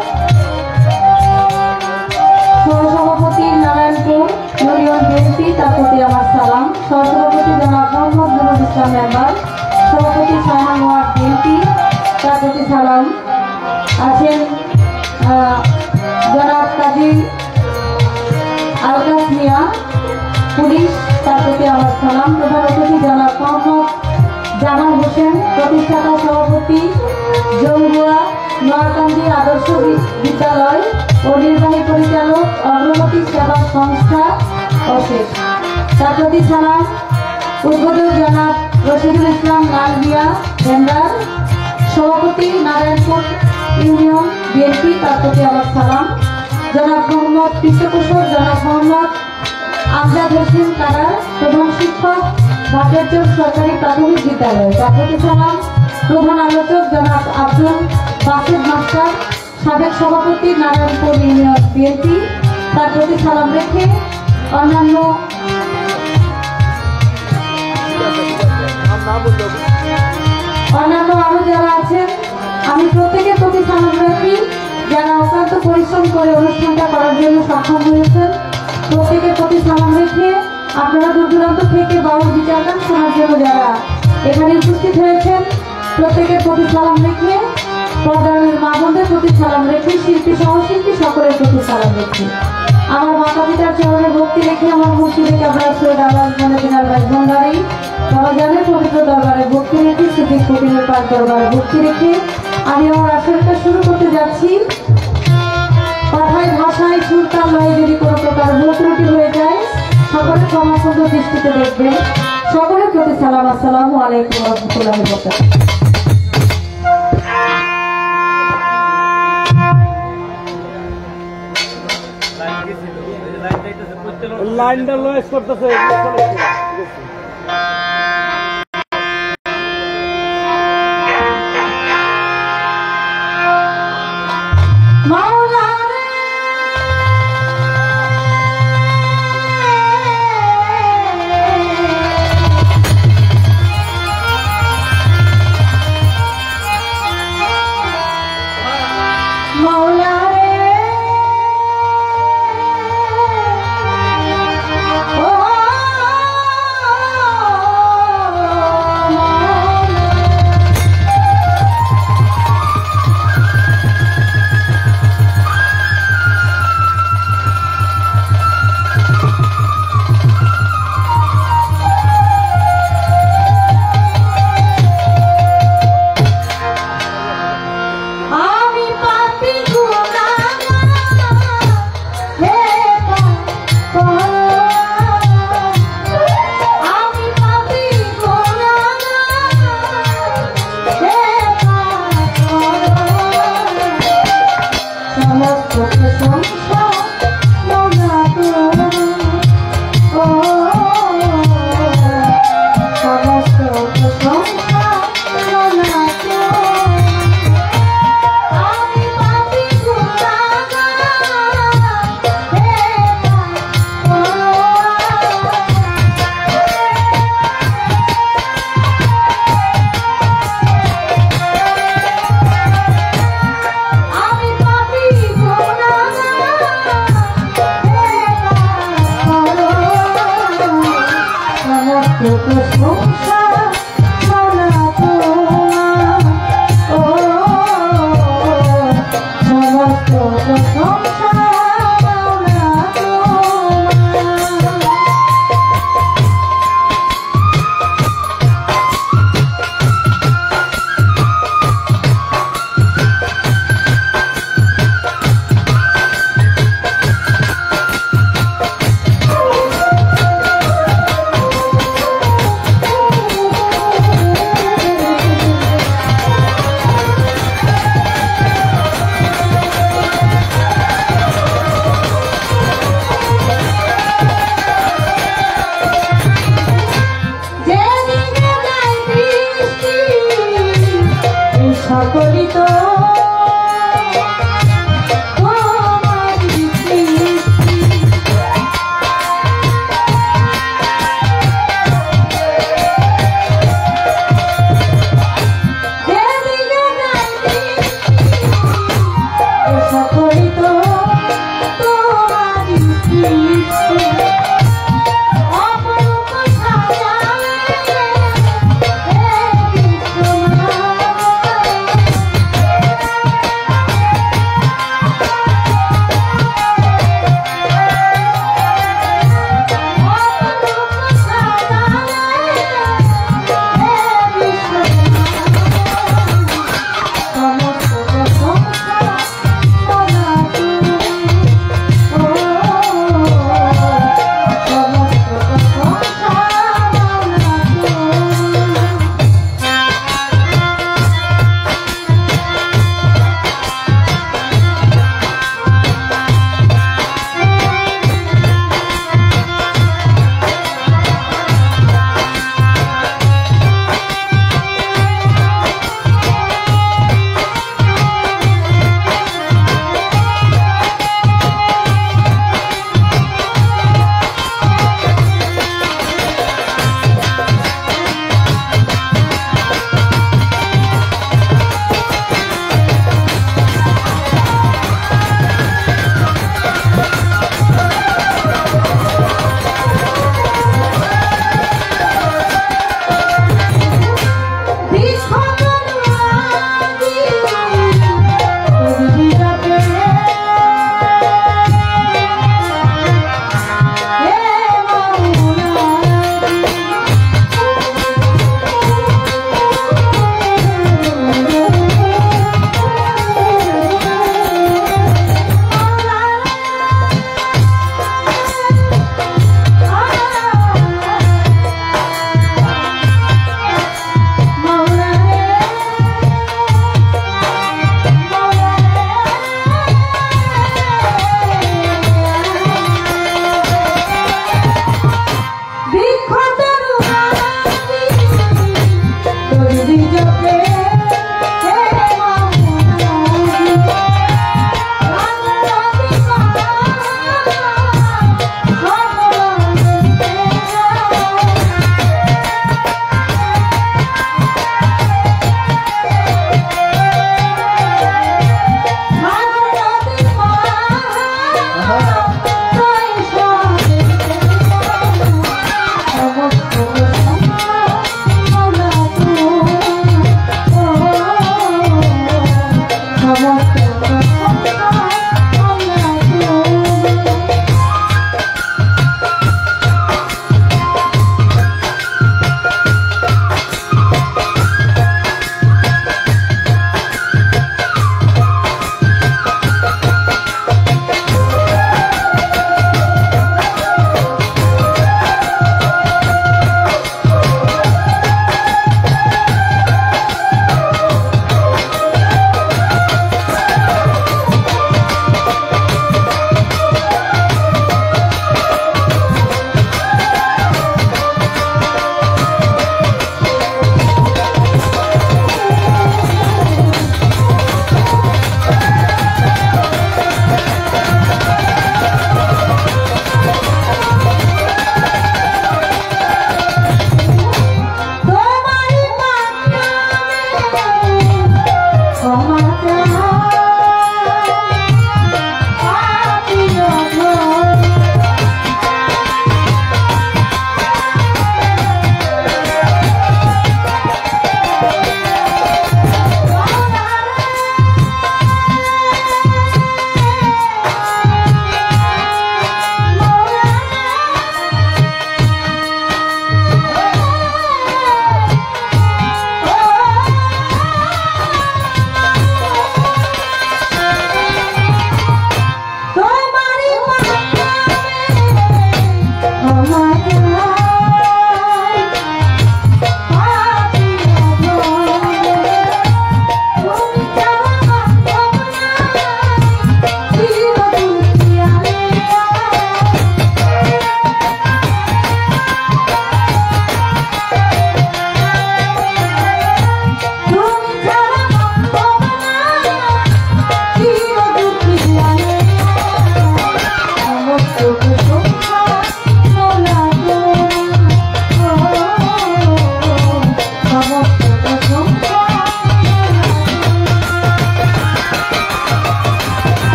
সহসভাপতি নারায়ণপুর ইউনিয়ন বিএনপি, তার প্রতি আমার সালাম। সহসভাপতি জনাব মোহাম্মদ নুরুল ইসলাম মেম্বার, সভাপতি শাহান ওয়ার্ড বিএনপি, তার প্রতি সালাম। আছেন জনাব কাজী আলকাস মিয়া পুলিশ, তার প্রতি আমার সালাম। প্রধান অতিথি জনাব মোহাম্মদ জামাল হোসেন, প্রতিষ্ঠাতা সভাপতি, জৌগুয়া নোয়াকান্দি আদর্শ বিদ্যালয় ও নির্বাহী পরিচালক, অগ্রগতি সেবা সংস্থা অশেষ। তার প্রতি সালাম উদ্বোধক জনাব রশিদুল ইসলাম লালমিয়া ভেন্ডার, সভাপতি নারায়ণপুর ইউনিয়ন বিএনপি, তার প্রতি আমার সালাম। জনাব মোহাম্মদ পৃষ্ঠপোষক জনাব মোহাম্মদ আমজাদ হোসেন কারার, প্রধান শিক্ষক ভাগ্যচর সরকারি প্রাথমিক বিদ্যালয়, তার প্রতি সালাম। প্রধান আলোচক জনাব আব্দুল বাসেদ মাস্টার, সাবেক সভাপতি নারায়ণপুর ইউনিয়ন বিএনপি, তার প্রতি সালাম রেখে অন্যান্য আরো যারা আছেন আমি প্রত্যেকের প্রতি সালাম রাখি। যারা অক্লান্ত পরিশ্রম করে অনুষ্ঠানটা করার জন্য সক্ষম হয়েছেন, প্রত্যেকের প্রতি সালাম রেখে আপনারা দূর দূরান্ত থেকে বাউল বিচার গান শোনার জন্য যারা এখানে উপস্থিত হয়েছেন, প্রত্যেকের প্রতি সালাম রেখে, পর্দার মা বোনদের প্রতি সালাম রেখে, শিল্পী সহশিল্পী সকলের প্রতি সালাম রেখে, আমার মাতা পিতার চরণে ভক্তি রেখে, আমার মুক্তি রেখে আপনারা সৈয়দ আওয়াজ দিনার ভান্ডারী বাবা জানের পবিত্র দরবারে ভক্তি রেখে, সিদ্দিক ফকিরের পাক দরবারে ভক্তি রেখে আমি আমার আসরটা শুরু করতে যাচ্ছি। কথায় ভাষায় সুর তাল লয়ে যদি কোনো প্রকার ভুল ত্রুটি হয়ে যায় সকলে ক্ষমাসুন্দর দৃষ্টিতে দেখবেন। সকলের প্রতি সালাম, আসসালামু আলাইকুম ওয়া রাহমাতুল্লাহি ওয়া বারাকাতুহু।
লাইনটা লয়েস করতেছে।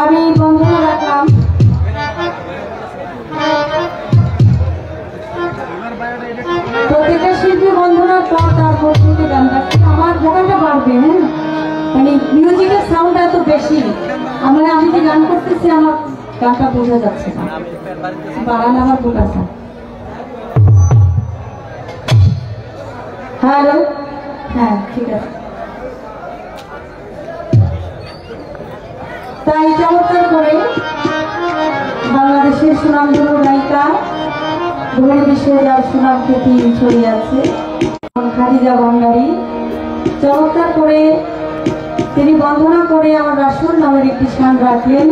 আমি বন্ধনা রাখলাম। প্রত্যেকটা শিল্পী বন্ধনার পর তার পরবর্তী গান রাখছে। আমার ভোকালটা বাড়বে, হ্যাঁ, মানে মিউজিকের সাউন্ড এত বেশি, আমি যে গান করতেছি আমার গানটা বোঝা যাচ্ছে না, বাড়ান আমার ভোকালটা। হ্যালো, হ্যাঁ ঠিক আছে। তাই চমৎকার করে বাংলাদেশের সুনামধন্য গায়িকা বহু বিশ্বে যার সুনাম খ্যাতি ছড়িয়ে আছে খাদিজা ভান্ডারী, চমৎকার করে তিনি বন্দনা করে আমার রাসূল নামের একটি গান রাখলেন।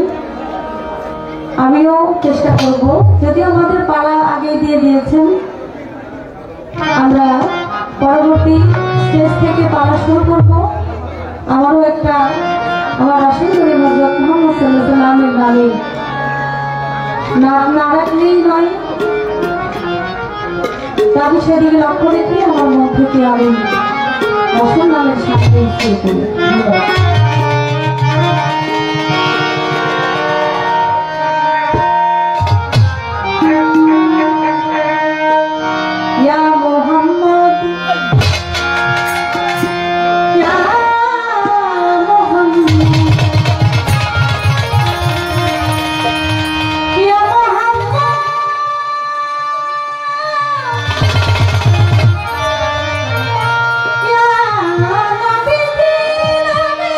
আমিও চেষ্টা করব, যদিও আমাদের পালা আগে দিয়ে দিয়েছেন, আমরা পরবর্তী স্টেজ থেকে পালা শুরু করব। আমারও একটা আমার রাসূল হযরত মুহাম্মদ সাল্লাল্লাহু আলাইহি ওয়াসাল্লামের নামে না রাখলেই নয়, আমি সেদিকে লক্ষ্য রেখে আমার মন থেকে আমি মুসলমানের সাথে শুরু করি। ইয়া মোহাম্মদ ইয়া মোহাম্মদ ইয়া মোহাম্মদ ইয়া নবী নবী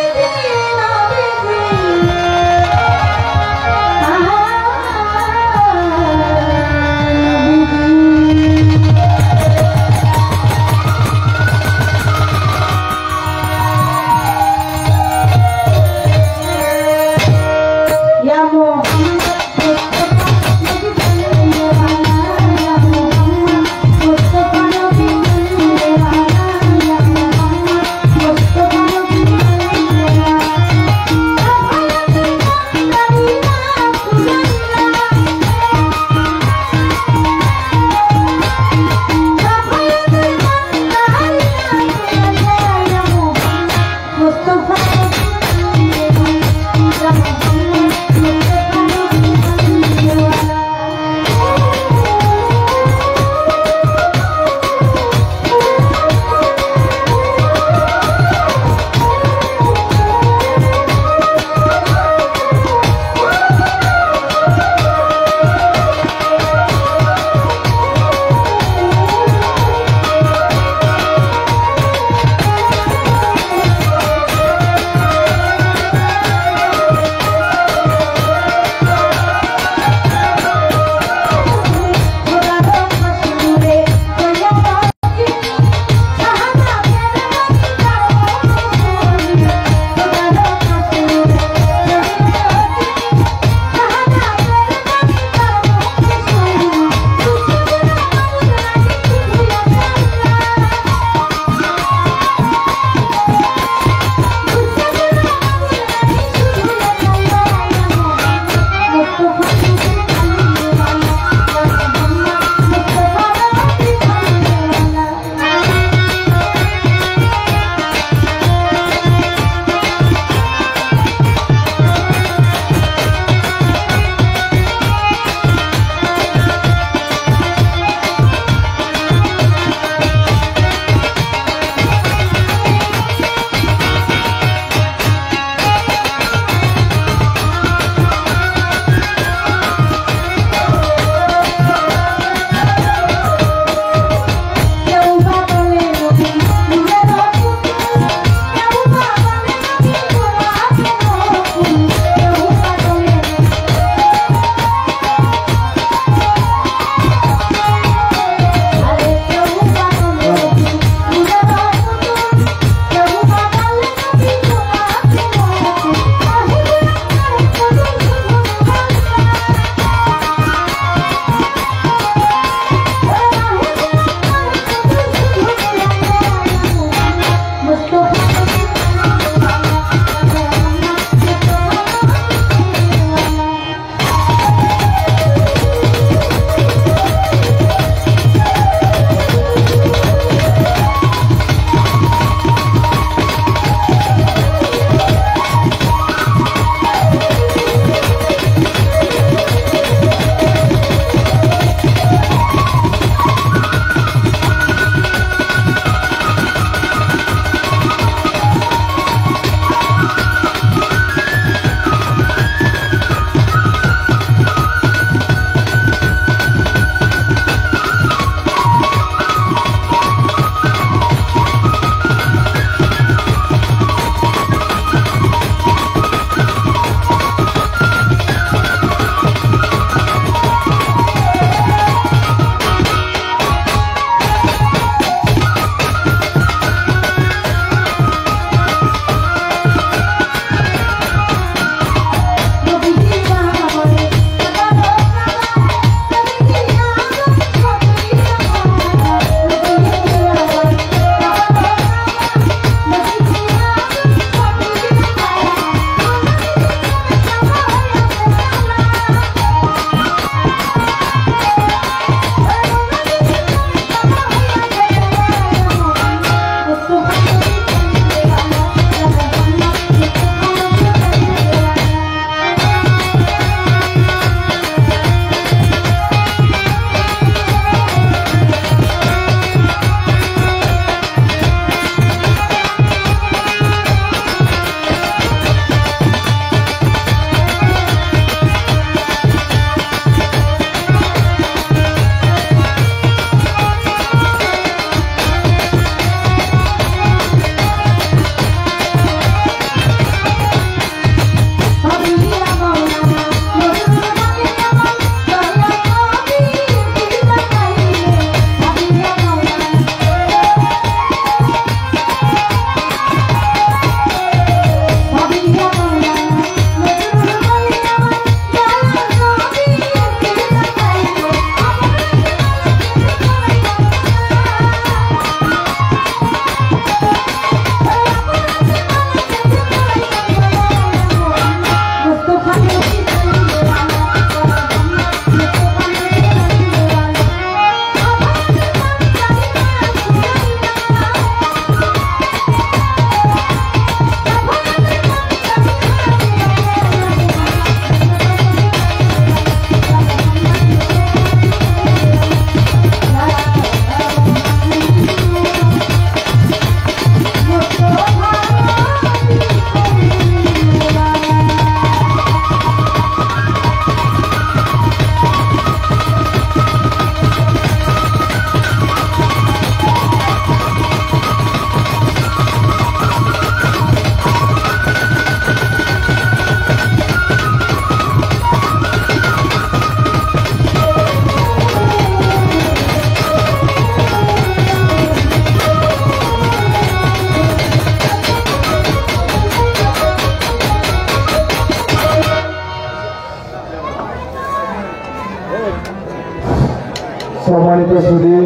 উত্তরসূরি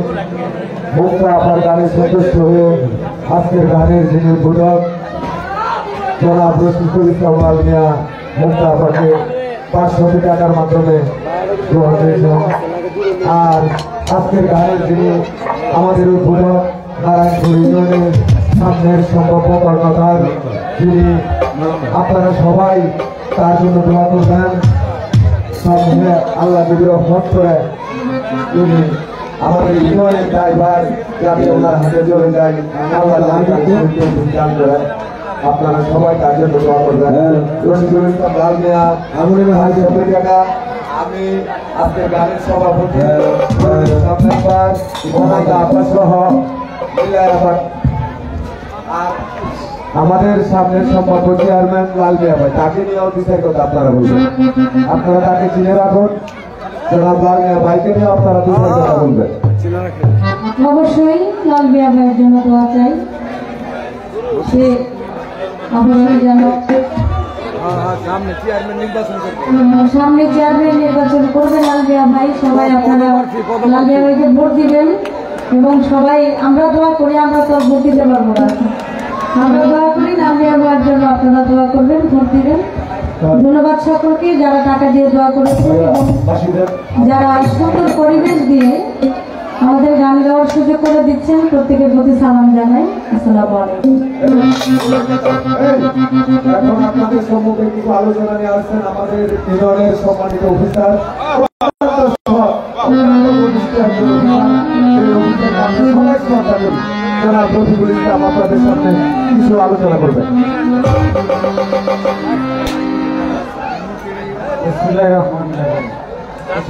মুক্তা আপার গানে সন্তুষ্ট হয়ে আজকের গানের যিনি বোধক জনাব রশিদুল ইসলাম লাল মিয়া মুক্তা আপাকে 500 টাকার মাধ্যমে গ্রহণ করেছেন। আর আজকের গানের যিনি আমাদের উদ্বোধক নারায়ণপুর ইউনিয়নের সামনের সম্ভাব্য কর্মকার, যিনি আপনারা সবাই তার জন্য দোয়া করবেন। সামনে আল্লাহ যদি রহমত করে তিনি আমাদের ইউনিয়নের ড্রাইভার যাতে ওনার হাতে চলে যায়, আল্লাহ দান করে আপনারা সবাই তার জন্য দোয়া করবেন। রশিদুল ইসলাম লাল মিয়া আমুলিমা হাজি টাকা আমি আজকের গানের সভাপতি সহ আমাদের সামনের সম্ভাব্য চেয়ারম্যান লাল মিয়া ভাই, তাকে নিয়েও বিচার কথা আপনারা বলবেন। আপনারা তাকে চিনে রাখুন, জনাব লাল মিয়া ভাইকে নিয়ে আপনারা বিচার কথা বলবেন।
অবশ্যই লাল মিয়া ভাইয়ের জন্য দোয়া চাই, সে অবশ্যই যেন সামনে চেয়ারম্যান নির্বাচন করবে লাল মিয়া ভাই। সবাই আপনারা লাল মিয়া ভাইকে ভোট দিবেন এবং সবাই আমরা দোয়া করি, আমরা তো ভোট দিতে পারবো না, আমরা দোয়া করি লাল মিয়া ভাইয়ের জন্য আপনারা দোয়া করবেন, ভোট দিবেন। ধন্যবাদ সকলকে যারা টাকা দিয়ে দোয়া করেছেন এবং যারা সুন্দর পরিবেশ দিয়ে আমাদের গান গাওয়ার সুযোগ করে দিচ্ছেন, প্রত্যেকের প্রতি সালাম জানাই। আসসালামু আলাইকুম।
এখন আপনাদের সম্মুখে কিছু আলোচনা নিয়ে আসছেন আমাদের ইউনিয়নের সম্মানিত অফিসার জনাব রফিকুল ইসলাম আপনাদের সামনে কিছু আলোচনা করবেন।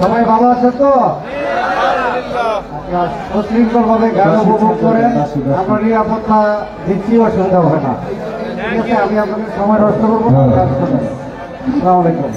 সবাই ভালো আছেন তো? সশৃঙ্খল ভাবে গান উপভোগ করেন, আমরা নিরাপত্তা দিচ্ছি, অসুবিধা হবে না। ঠিক আছে, আমি আপনাদের সময় নষ্ট করবো না। আসসালামু আলাইকুম।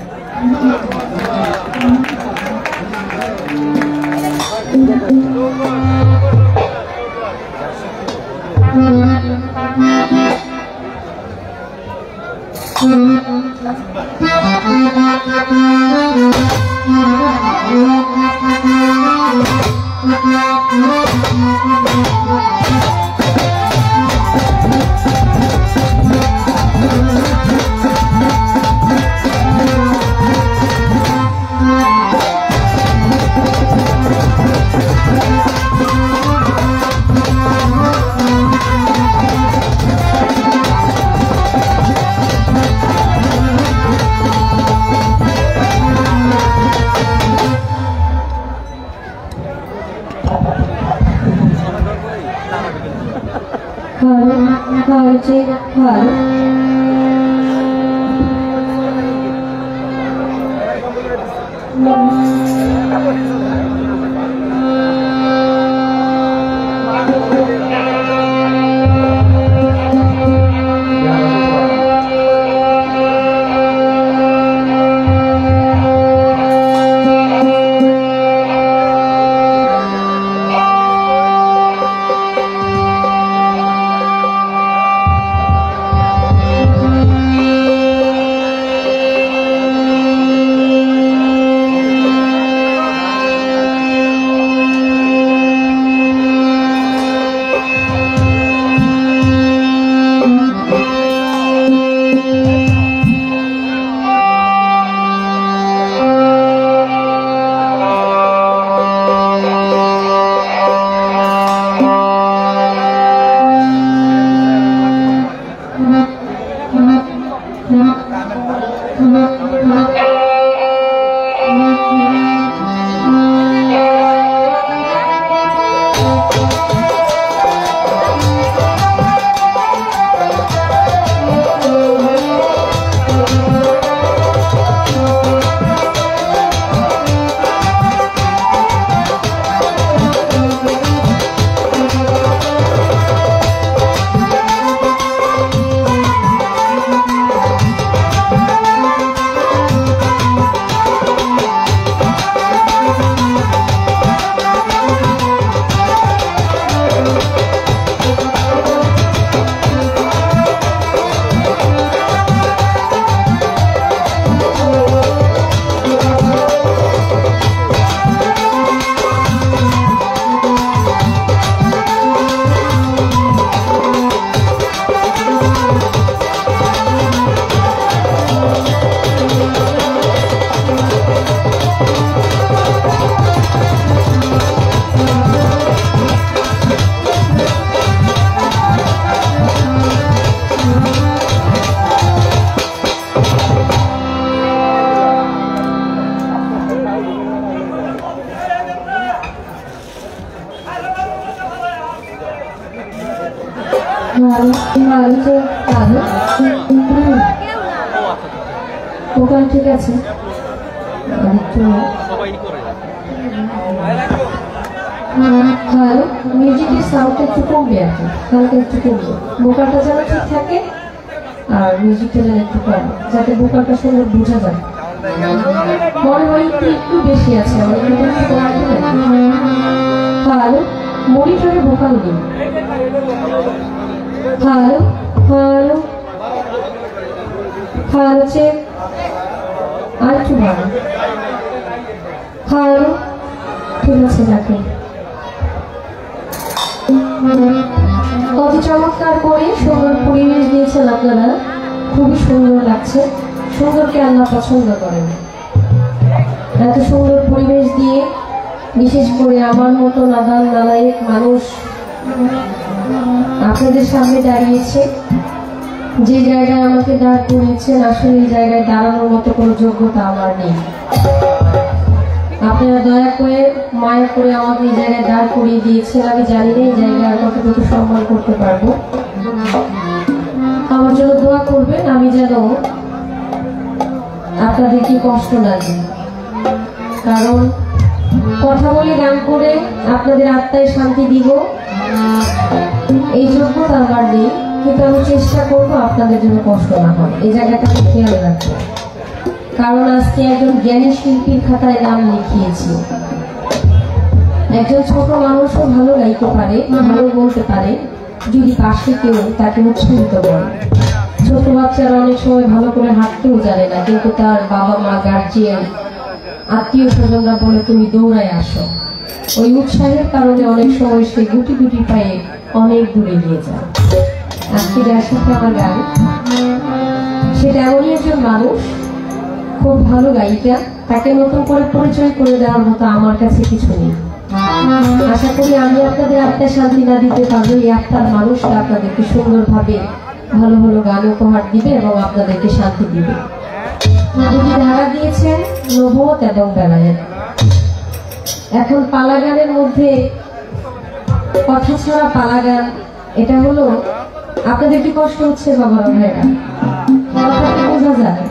ভোকাল ঠিক আছে, মিউজিকের সাউন্ডটা একটু কমবে আর কি, হালকা একটু কমবে, ভোকালটা যেন ঠিক থাকে আর মিউজিকটা যেন একটু কম, যাতে ভোকালটা সুন্দর বোঝা যায়। মনে হয় একটু বেশি আছে, হ্যালো মনিটরে ভোকাল দিন, হ্যালো হ্যালো হ্যালো চেক, আর একটু ভালো, হ্যালো ঠিক আছে যাকে। কত চমৎকার করে সুন্দর পরিবেশ দিয়েছেন আপনারা, খুবই সুন্দর লাগছে। সুন্দরকে আল্লাহ পছন্দ করেন, এত সুন্দর পরিবেশ দিয়ে বিশেষ করে আমার মতো নাদান নালায়েক মানুষ আপনাদের সামনে দাঁড়িয়েছে। যে জায়গায় আমাকে দাঁড় করিয়েছেন, আসলে এই জায়গায় দাঁড়ানোর মতো কোনো যোগ্যতা আমার নেই। আপনারা দয়া করে মায়া করে আমাকে এই জায়গায় দাঁড় করিয়ে দিয়েছেন। আমি জানি না এই জায়গায় কতটুকু সম্মান করতে পারবো। আমার জন্য দোয়া করবেন, আমি যেন আপনাদেরকে কষ্ট না দিই, কারণ কথা বলে গান করে আপনাদের আত্মায় শান্তি দিব এই যোগ্যতা আমার নেই, কিন্তু আমি চেষ্টা করবো আপনাদের জন্য কষ্ট না হয়, এই জায়গাটা খেয়াল রাখবো। কারণ আজকে একজন জ্ঞানী শিল্পীর খাতায় নাম লিখিয়েছি। একজন ছোট মানুষও ভালো গাইতে পারে, ভালো বলতে পারে, যদি পাশে কেউ তাকে উৎসাহিত করে। ছোট বাচ্চারা অনেক সময় ভালো করে হাঁটতেও জানে না, কিন্তু তার বাবা মা গার্জিয়ান আত্মীয় স্বজনরা বলে তুমি দৌড়ায় আসো, ওই উৎসাহের কারণে অনেক সময় সে গুটি গুটি পায়ে অনেক দূরে নিয়ে যায়। আজকে যার সাথে আমার গান, সেটা এমনই একজন মানুষ, খুব ভালো গায়িকা, তাকে নতুন করে পরিচয় করে দেওয়ার মতো আমার কাছে কিছু নেই। আশা করি আমি আপনাদের আত্মায় শান্তি না দিতে পারবো, এই আত্মার মানুষটা আপনাদেরকে সুন্দরভাবে ভালো ভালো গান উপহার দিবে এবং আপনাদেরকে শান্তি দিবে। দুটি ধারা দিয়েছেন, নবুয়ত এবং বেলায়েত। এখন পালা গানের মধ্যে কথা ছাড়া পালা গান, এটা হলো আপনাদের কি কষ্ট হচ্ছে বাবার ভাইরা? কথা কি বোঝা যায়?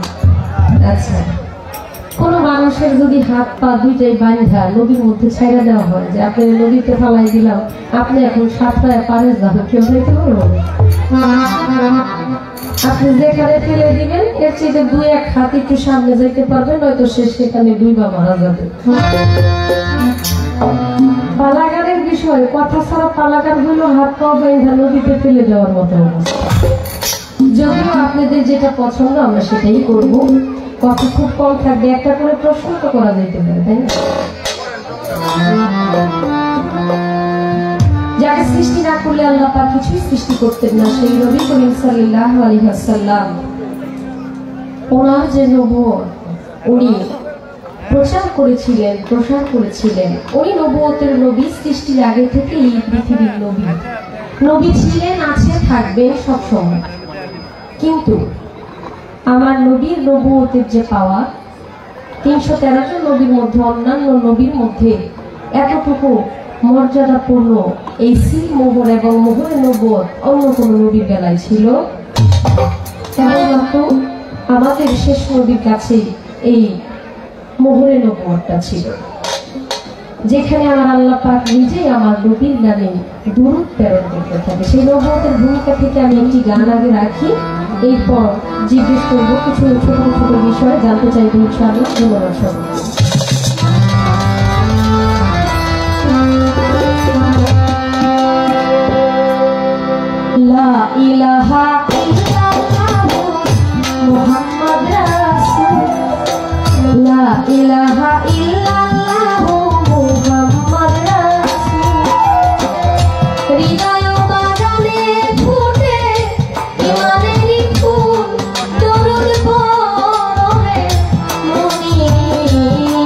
আচ্ছা, কোন মানুষের যদি হাত পা দুইটাই বাঁধা নদীর মধ্যে ছেড়ে দেওয়া হয় যে আপনি নদীতে ফালাই দিলাম, আপনি এখন সাতটায় পারে যাবেন, কেউ যাইতে পারবো? আপনি যেখানে ফেলে দিবেন এর চেয়ে দুই এক হাত একটু সামনে যেতে পারবেন, নয়তো সে সেখানে ডুইবা মারা যাবে। পালাগানের বিষয়, কথা ছাড়া পালাগান হলো হাত পা বাঁধা নদীতে ফেলে দেওয়ার মতো অবস্থা। যদিও আপনাদের যেটা পছন্দ আমরা সেটাই করব, কথা খুব কম থাকবে, একটা করে প্রশ্ন তো করা যেতে পারে, তাই না? যাকে সৃষ্টি না করলে আল্লাহ পাক কিছুই সৃষ্টি করতেন না, সেই নবী করিম সাল্লাল্লাহু আলাইহি ওয়াসাল্লাম, ওনার যে নবুয়ত উনি প্রচার করেছিলেন, উনি নবুয়তের নবী, সৃষ্টির আগে থেকে এই পৃথিবীর নবী। নবী ছিলেন, আছে, থাকবেন সব সময়। কিন্তু আমার নবীর নবুয়তের যে পাওয়া, 313 জন নবীর মধ্যে অন্যান্য নবীর মধ্যে এতটুকু মর্যাদাপূর্ণ এই সিল মোহর এবং মোহরে নবুয়ত অন্য কোন নবীর বেলায় ছিল। কেবলমাত্র আমাদের শেষ নবীর কাছে এই মোহরে নবুয়তটা ছিল, যেখানে আমার আল্লাহ পাক নিজেই আমার নবীর নামে দুরূদ প্রেরণ করতে থাকে। সেই নবুয়তের ভূমিকা থেকে আমি একটি গান আগে রাখি, এরপর জিজ্ঞেস করবো কিছু ছোট ছোট বিষয়, জানতে চাইবো ইনশাআল্লাহ। ধন্যবাদ সবাইকে। লা ইলাহা ইল্লাল্লাহু মুহাম্মাদ রাসূল, লা ইলাহা ইল্লাল্লাহু মুহাম্মাদ রাসূল। হৃদয় বাগানে ফুটে ইমানের ফুল, দরুদ পড়ে মুনির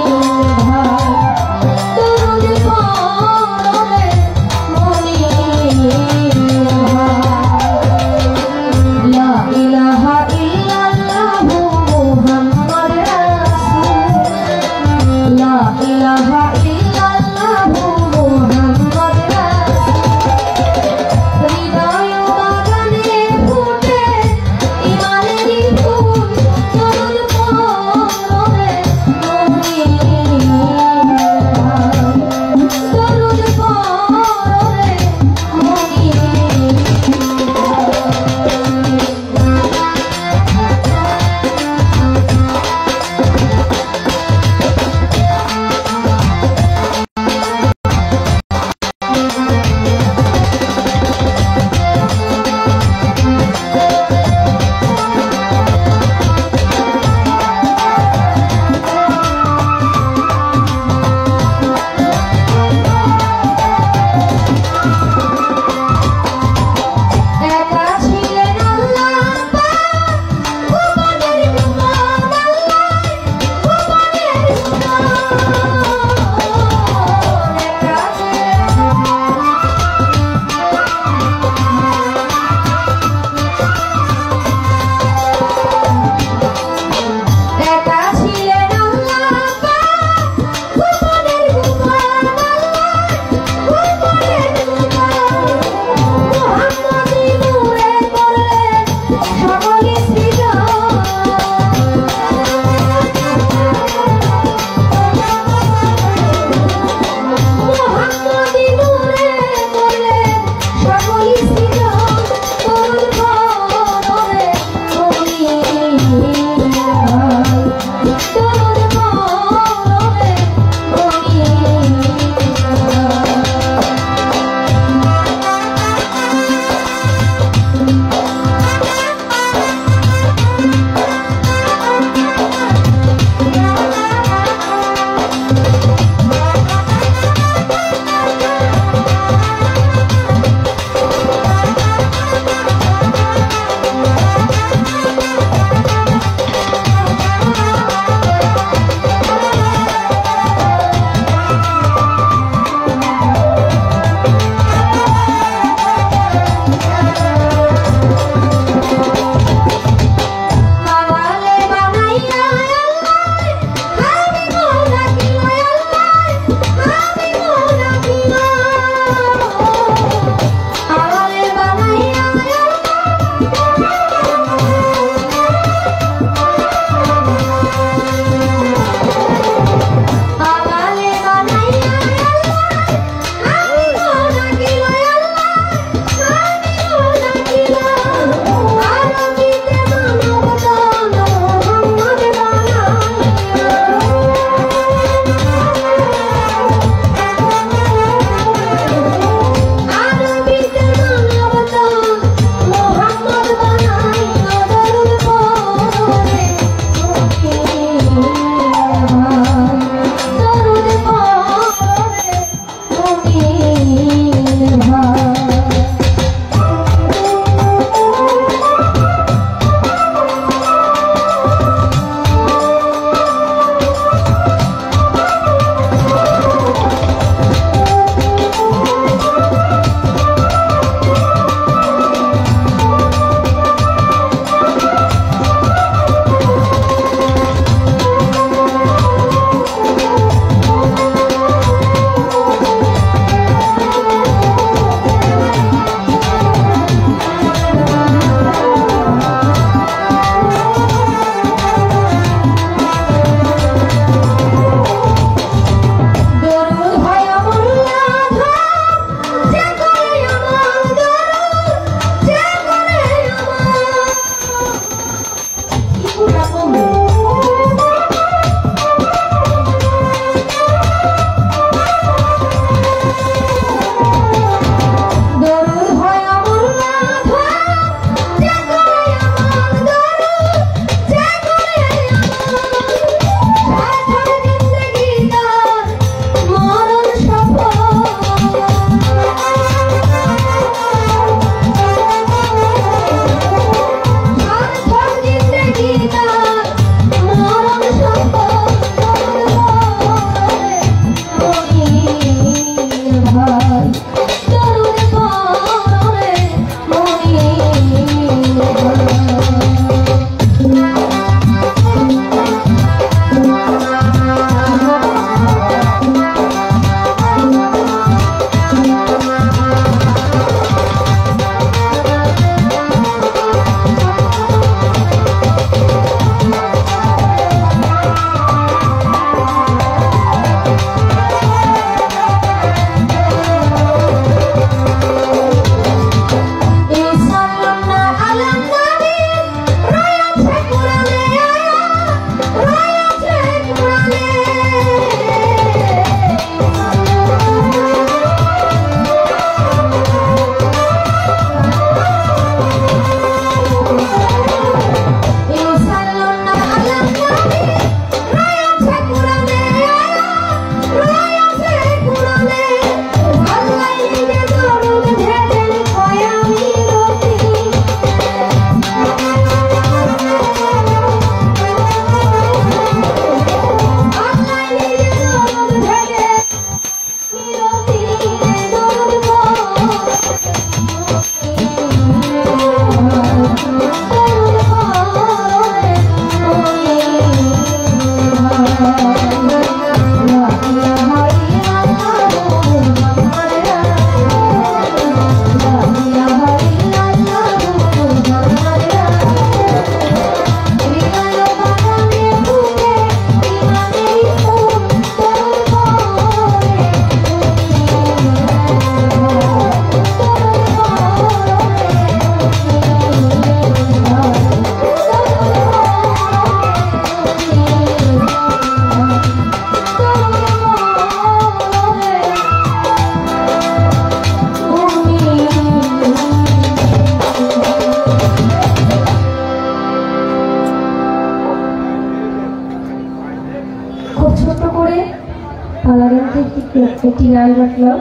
একটি গান রাখলাম।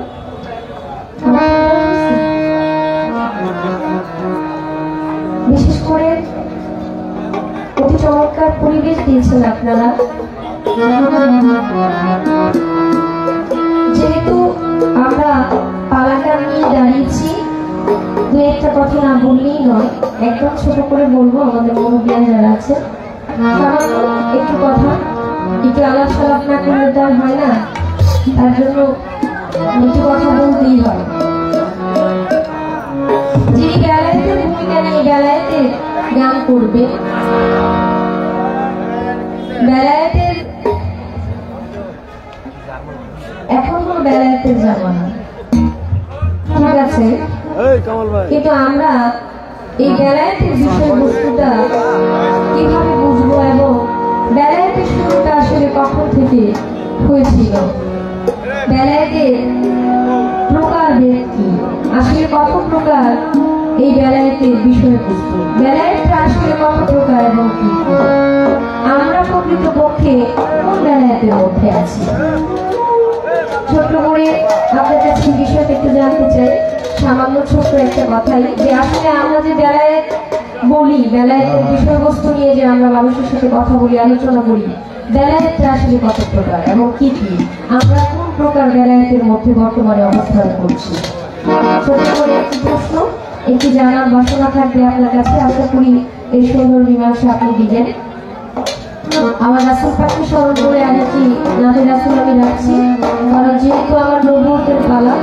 বিশেষ করে অতি চমৎকার পরিবেশ দিয়েছেন আপনারা। যেহেতু আমরা পালাগান নিয়ে দাঁড়িয়েছি, দু একটা কথা না বললেই নয়, একদম ছোট করে বলবো। আমাদের মুরব্বিয়া যারা আছে একটু কথা, একটু আলাপ সালাপ না করলে তো আর হয় না, তার জন্য একটু কথা বলতেই হয়। যিনি বেলায়েতের ভূমিকা নিয়ে বেলায়েতের গান করবে, বেলায়েতের এখন কোন বেলায়েতের জামানা, ঠিক আছে,
এই কামাল ভাই,
কিন্তু আমরা এই বেলায়েতের বিষয়বস্তুটা কিভাবে বুঝবো এবং বেলায়েতের শুরুটা আসলে কখন থেকে হয়েছিল, বেলায়েতের প্রকার কি, আসলে কত প্রকার এই বেলায়েতের বিষয়বস্তু, বেলায়েতটা আসলে কত প্রকার এবং কি, আমরা প্রকৃতপক্ষে কোন বেলায়েতের মধ্যে আছি। ছোট্ট করে আপনার কাছে বিষয়টা একটু জানতে চাই, সামান্য ছোট্ট একটা কথাই, যে আসলে আমরা যে বেলায়েত বলি, বেলায়েতের বিষয়বস্তু নিয়ে যে আমরা মানুষের সাথে কথা বলি, আলোচনা করি, বেলায়েতটা আসলে কত প্রকার এবং কি কি, আমরা কোন প্রকার বেলায়েতের মধ্যে বর্তমানে অবস্থান করছি। ছোট্ট করে একটি প্রশ্ন, একটি জানার বাসনা থাকবে আপনার কাছে, আশা করি এই সুন্দর মীমাংসা আপনি দিবেন। আমার রাসূল পাককে স্মরণ করে আরেকটি নামে রাসূল আমি রাখছি, কারণ যেহেতু আমার নবুয়তের পালা,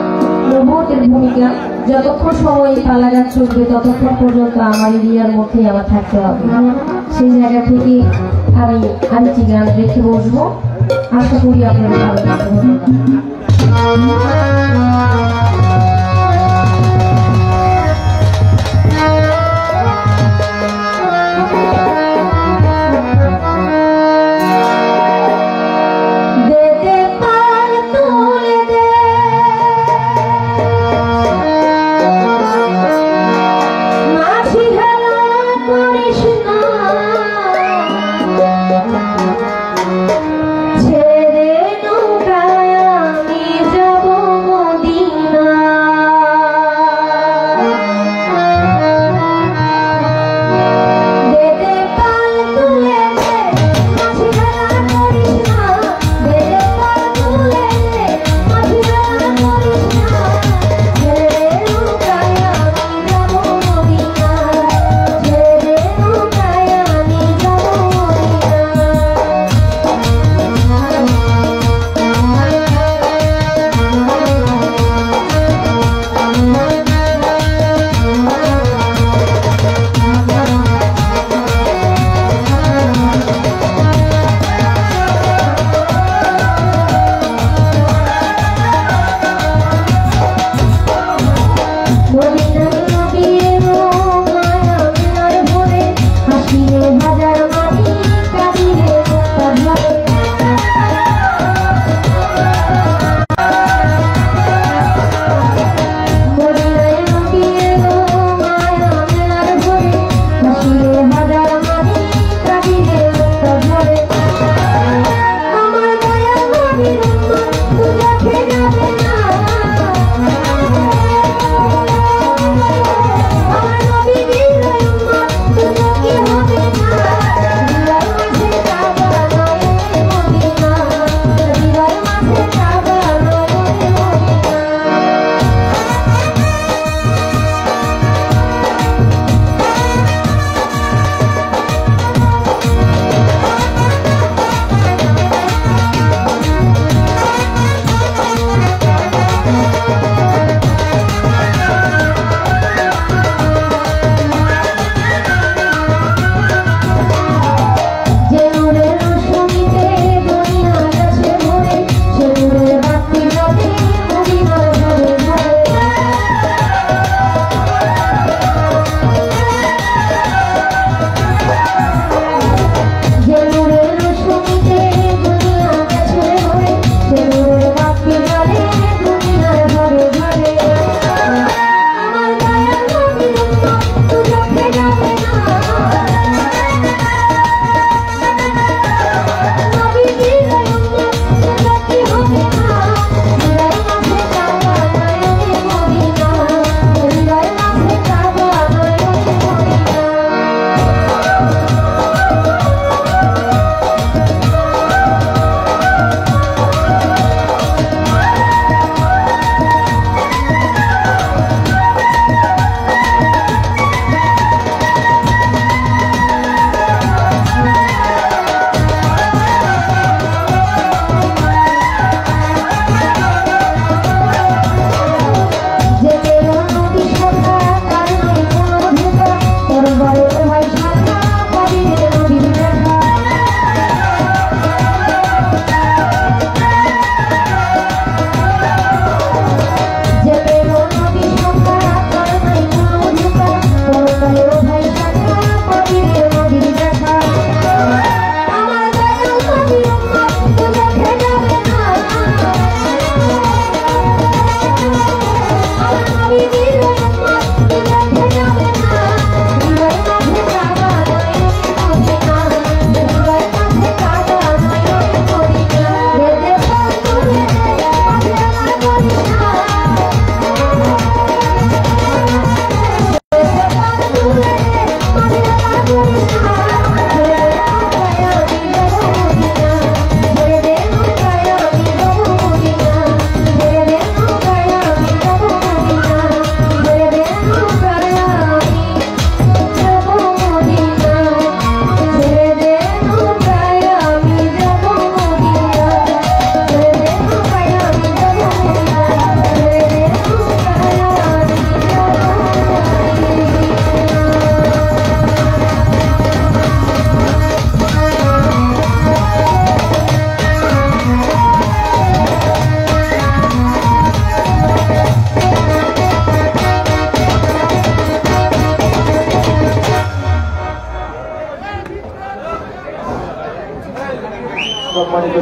নবুয়তের ভূমিকা, যতক্ষণ সময় এই পালা গান চলবে ততক্ষণ পর্যন্ত আমার এরিয়ার মধ্যেই আমার থাকতে হবে। সেই জায়গা থেকে আমি আরেকটি গান রেখে বসবো, আশা করি আপনারা ভালো থাকবেন। ছেড়ে নৌকায় আমি যাব মদিনা।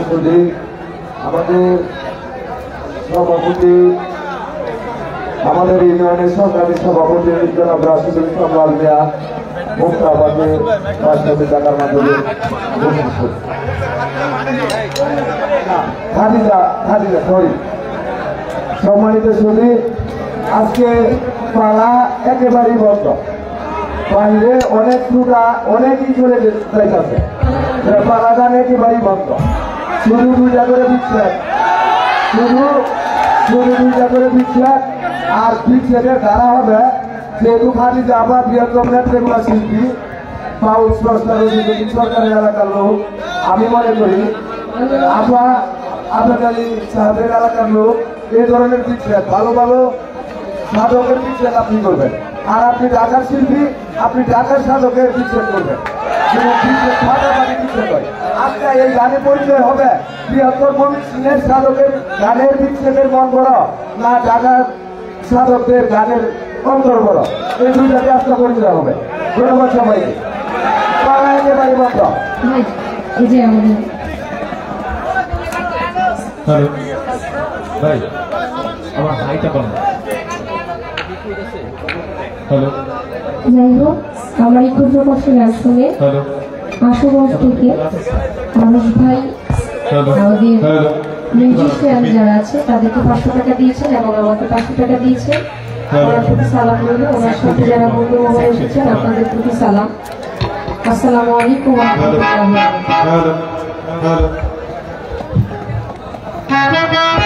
সুদী আমাদের সভাপতি, আমাদের ইউনিয়নের সরকারি সভাপতি জনাব রাশিদুল ইসলাম লাল মিয়া মুক্তাবাদে 5 কোটি টাকার মাধ্যমে সম্মানিত সুদী, আজকে পালা একেবারেই বন্ধ। বাইরে অনেক টুকা অনেকই চলে যাইতেছে, পালা গান একেবারেই বন্ধ। শুধু 2টা করে বিচ্ছেদ, শুধু 2টা করে বিচ্ছেদ। আর বিচ্ছেদের ধারা হবে যেহেতু খাদিজা আপা বৃহত্তম নেত্রীগুলা শিল্পী পাউল সরকারের এলাকার লোক, আমি মনে করি আপা আপনাদের সাহেবের এলাকার লোক এই ধরনের বিচ্ছেদ, ভালো ভালো সাধকের বিচ্ছেদ আপনি করবেন। আর আপনি ঢাকার শিল্পী, আপনি ঢাকার সাধকের বিচ্ছেদ করবেন। আজকে এই গানে পরিচয় হবে বৃহত্তর ময়মনসিংহের সাধকের গানের বিচ্ছেদের মন বড় না ঢাকার সাধকদের গানের অন্তর বড়, এই দুইটাকে আজকে পরিচয় হবে। ধন্যবাদ সবাইকে। একেবারে বন্ধ।
হ্যালো ভাই, আমার হাইটা কম। হ্যালো,
যাই হোক, আমার এই ক্ষুদ্র কষ্টের গান শুনে
হ্যালো,
আশুগঞ্জ থেকে মানুষ ভাই আমাদের মিউজিশিয়ান যারা আছে তাদেরকে 500 টাকা দিয়েছেন এবং আমাকে 500 টাকা দিয়েছেন। ওনার প্রতি সালাম রইল। ওনার সাথে যারা বন্ধু মহলে এসেছেন আপনাদের প্রতি সালাম। আসসালামু আলাইকুম ওয়া রাহমাতুল্লাহি ওয়া বারাকাতুহু।